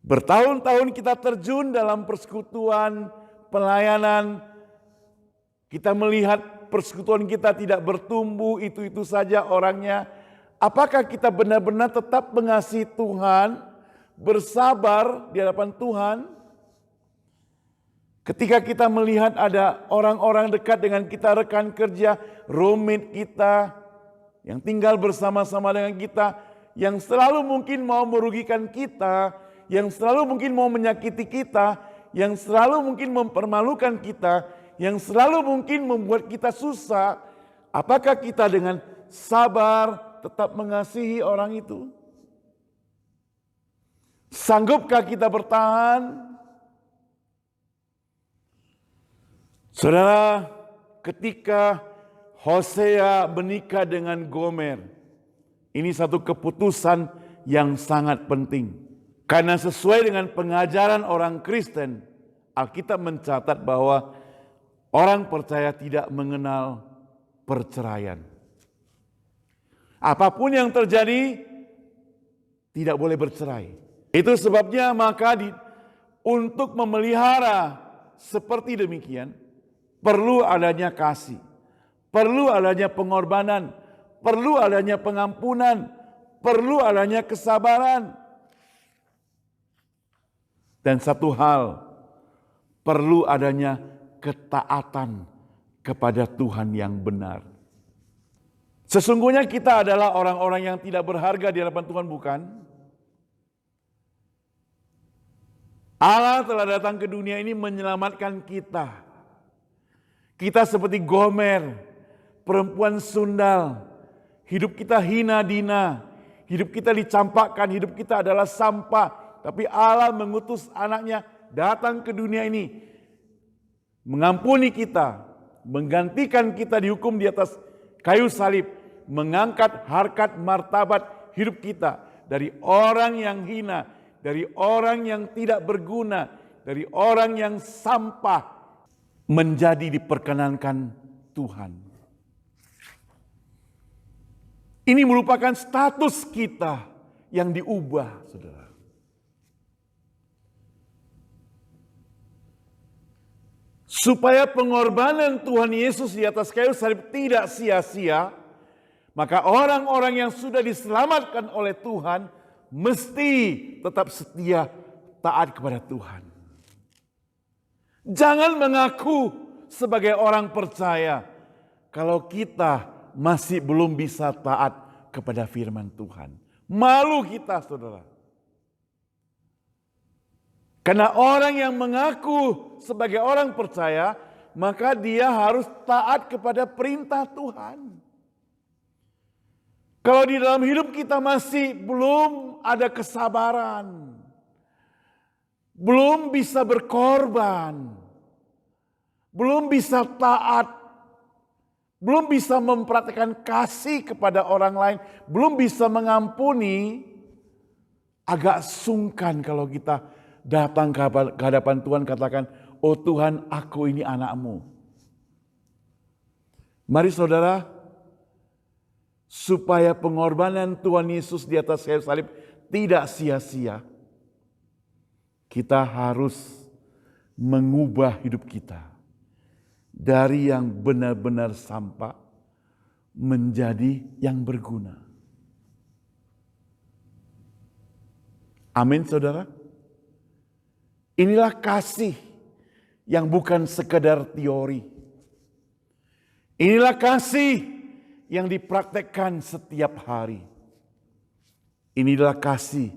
Speaker 2: Bertahun-tahun kita terjun dalam persekutuan, pelayanan. Kita melihat persekutuan kita tidak bertumbuh, itu-itu saja orangnya. Apakah kita benar-benar tetap mengasihi Tuhan, bersabar di hadapan Tuhan? Ketika kita melihat ada orang-orang dekat dengan kita, rekan kerja, roommate kita, yang tinggal bersama-sama dengan kita, yang selalu mungkin mau merugikan kita, yang selalu mungkin mau menyakiti kita, yang selalu mungkin mempermalukan kita, yang selalu mungkin membuat kita susah, apakah kita dengan sabar tetap mengasihi orang itu? Sanggupkah kita bertahan? Saudara, ketika Hosea menikah dengan Gomer, ini satu keputusan yang sangat penting. Karena sesuai dengan pengajaran orang Kristen, Alkitab mencatat bahwa orang percaya tidak mengenal perceraian. Apapun yang terjadi, tidak boleh bercerai. Itu sebabnya maka untuk memelihara seperti demikian, perlu adanya kasih, perlu adanya pengorbanan, perlu adanya pengampunan, perlu adanya kesabaran. Dan satu hal, perlu adanya ketaatan kepada Tuhan yang benar. Sesungguhnya kita adalah orang-orang yang tidak berharga di hadapan Tuhan, bukan? Allah telah datang ke dunia ini menyelamatkan kita. Kita seperti Gomer, perempuan sundal. Hidup kita hina dina, hidup kita dicampakkan, hidup kita adalah sampah. Tapi Allah mengutus anaknya datang ke dunia ini, mengampuni kita, menggantikan kita dihukum di atas kayu salib, mengangkat harkat martabat hidup kita dari orang yang hina, dari orang yang tidak berguna, dari orang yang sampah, menjadi diperkenankan Tuhan. Ini merupakan status kita yang diubah, saudara. Supaya pengorbanan Tuhan Yesus di atas kayu salib tidak sia-sia, maka orang-orang yang sudah diselamatkan oleh Tuhan mesti tetap setia taat kepada Tuhan. Jangan mengaku sebagai orang percaya kalau kita masih belum bisa taat kepada firman Tuhan. Malu kita, saudara. Karena orang yang mengaku sebagai orang percaya, maka dia harus taat kepada perintah Tuhan. Kalau di dalam hidup kita masih belum ada kesabaran, belum bisa berkorban, belum bisa taat, belum bisa mempraktikkan kasih kepada orang lain, belum bisa mengampuni, agak sungkan kalau kita datang ke hadapan Tuhan, katakan, oh Tuhan, aku ini anak-Mu. Mari saudara, supaya pengorbanan Tuhan Yesus di atas kayu salib tidak sia-sia, kita harus mengubah hidup kita dari yang benar-benar sampah menjadi yang berguna. Amin saudara. Inilah kasih yang bukan sekedar teori. Inilah kasih yang dipraktekkan setiap hari. Inilah kasih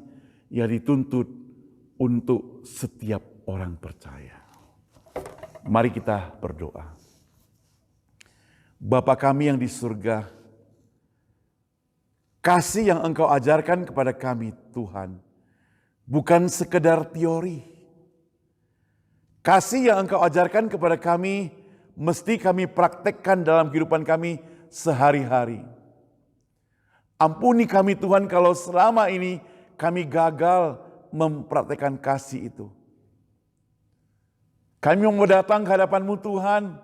Speaker 2: yang dituntut untuk setiap orang percaya. Mari kita berdoa. Bapa kami yang di surga, kasih yang Engkau ajarkan kepada kami Tuhan, bukan sekedar teori. Kasih yang Engkau ajarkan kepada kami, mesti kami praktekkan dalam kehidupan kami sehari-hari. Ampuni kami Tuhan kalau selama ini kami gagal mempraktekkan kasih itu. Kami mau datang ke hadapan-Mu Tuhan.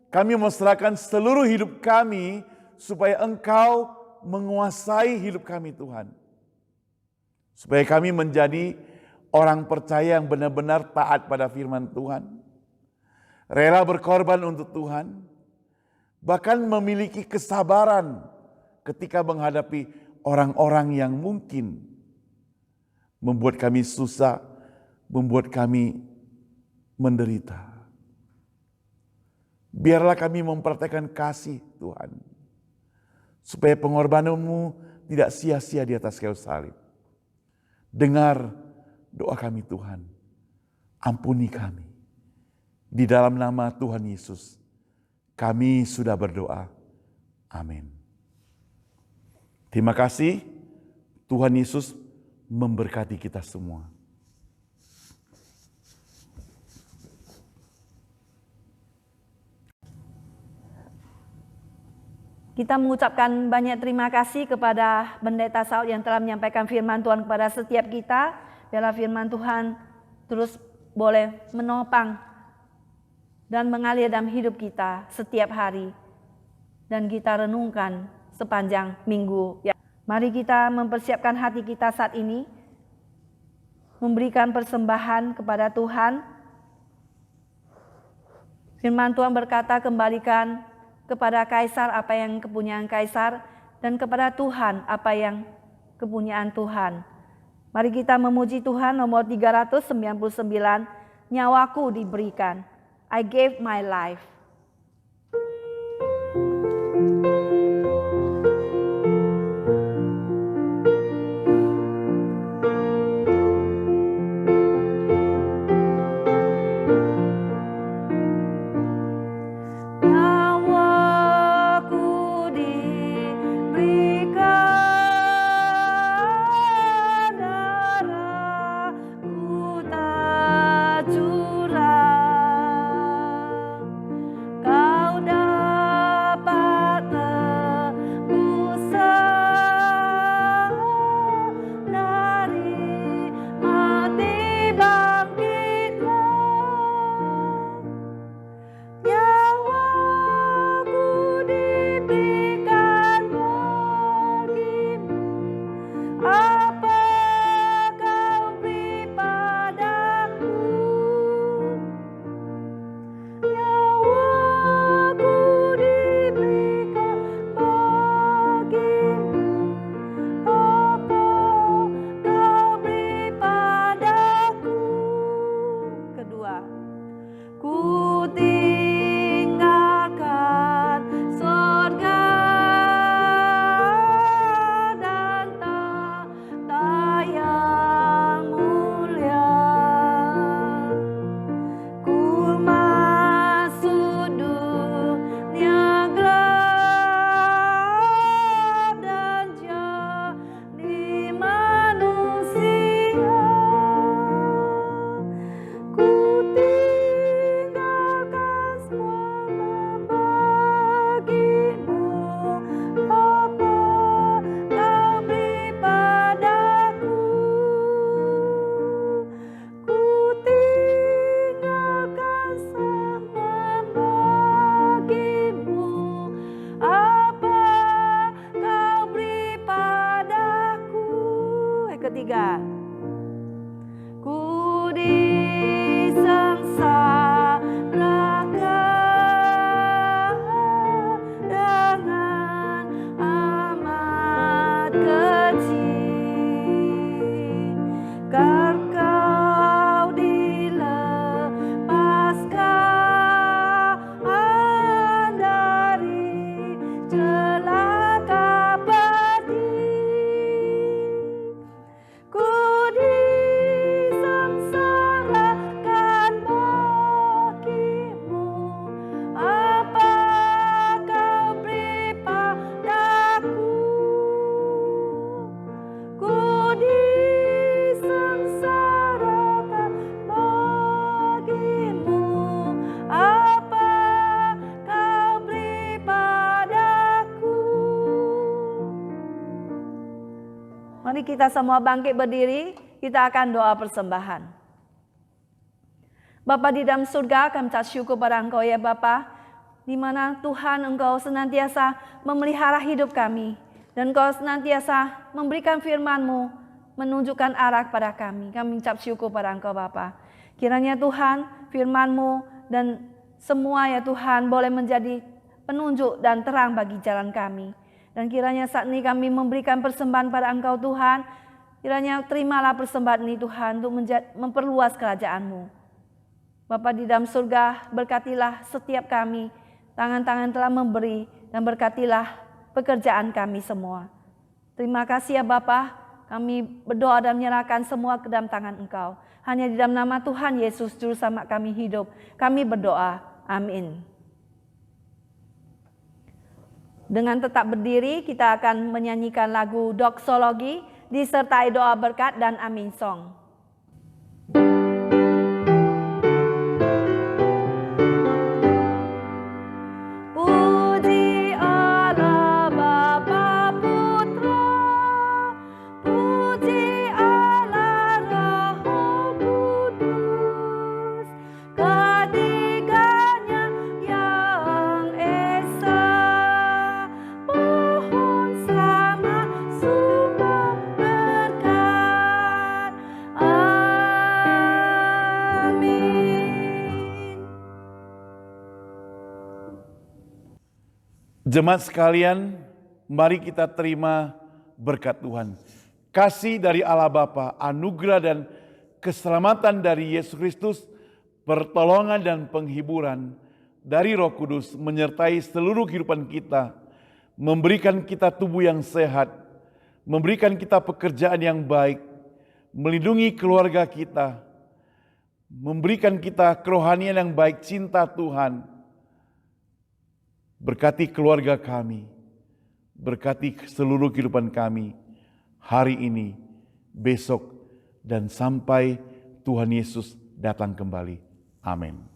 Speaker 2: Kami mau serahkan seluruh hidup kami supaya Engkau menguasai hidup kami Tuhan. Supaya kami menjadi orang percaya yang benar-benar taat pada firman Tuhan. Rela berkorban untuk Tuhan. Bahkan memiliki kesabaran ketika menghadapi orang-orang yang mungkin membuat kami susah, membuat kami menderita. Biarlah kami mempraktekkan kasih Tuhan. Supaya pengorbanan-Mu tidak sia-sia di atas kayu salib. Dengar doa kami Tuhan. Ampuni kami. Di dalam nama Tuhan Yesus, kami sudah berdoa. Amin. Terima kasih. Tuhan Yesus memberkati kita semua.
Speaker 1: Kita mengucapkan banyak terima kasih kepada Pendeta Saud yang telah menyampaikan firman Tuhan kepada setiap kita. Biarlah firman Tuhan terus boleh menopang dan mengalir dalam hidup kita setiap hari. Dan kita renungkan sepanjang minggu. Mari kita mempersiapkan hati kita saat ini. Memberikan persembahan kepada Tuhan. Firman Tuhan berkata, kembalikan kepada Kaisar apa yang kepunyaan Kaisar, dan kepada Tuhan apa yang kepunyaan Tuhan. Mari kita memuji Tuhan. Nomor 399, nyawaku diberikan. I gave my life. kita semua bangkit berdiri, kita akan doa persembahan. Bapa di dalam surga, kami ucap syukur pada Engkau ya Bapa, di mana Tuhan Engkau senantiasa memelihara hidup kami, dan Engkau senantiasa memberikan firman-Mu, menunjukkan arah pada kami. Kami ucap syukur pada Engkau Bapa. Kiranya Tuhan, firman-Mu dan semua ya Tuhan boleh menjadi penunjuk dan terang bagi jalan kami. Dan kiranya saat ini kami memberikan persembahan pada Engkau Tuhan. Kiranya terimalah persembahan ini Tuhan untuk memperluas kerajaan-Mu. Bapa di dalam surga, berkatilah setiap kami. Tangan-tangan telah memberi dan berkatilah pekerjaan kami semua. Terima kasih ya Bapa. Kami berdoa dan menyerahkan semua ke dalam tangan Engkau. Hanya di dalam nama Tuhan Yesus Juru Selamat kami hidup. Kami berdoa. Amin. Dengan tetap berdiri, kita akan menyanyikan lagu doksologi disertai doa berkat dan amin song. Puji Allah Bapa Putra, puji Allah Roh Kudus, ketiganya yang esa, pohon selamat sumber berkat. Amin.
Speaker 2: Jemaat sekalian, mari kita terima berkat Tuhan. Kasih dari Allah Bapa, anugerah dan keselamatan dari Yesus Kristus, pertolongan dan penghiburan dari Roh Kudus menyertai seluruh kehidupan kita, memberikan kita tubuh yang sehat, memberikan kita pekerjaan yang baik, melindungi keluarga kita, memberikan kita kerohanian yang baik, cinta Tuhan. Berkati keluarga kami, berkati seluruh kehidupan kami hari ini, besok, dan sampai Tuhan Yesus datang kembali. Amin.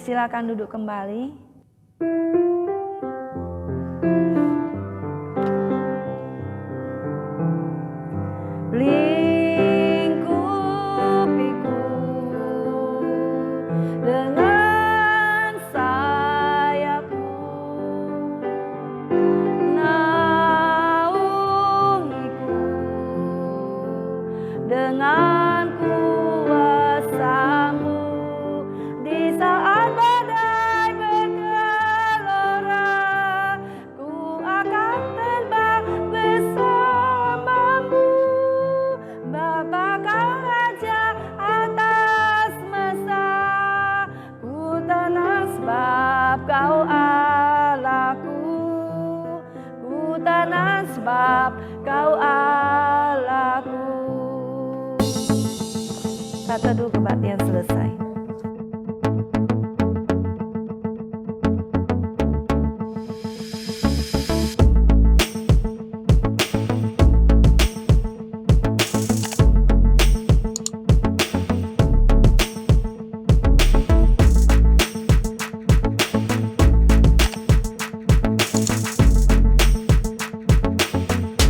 Speaker 1: Silakan duduk kembali. Lingkupiku dengan sayapmu, naungiku dengan kuasa-Mu di saat badai bergelora. Ku akan terbang bersamamu, Bapa Kau Raja atas semesta. Ku tenang sebab Kau Allahku, ku tenang sebab Kau Allahku. Kata teduh kebaktian selesai.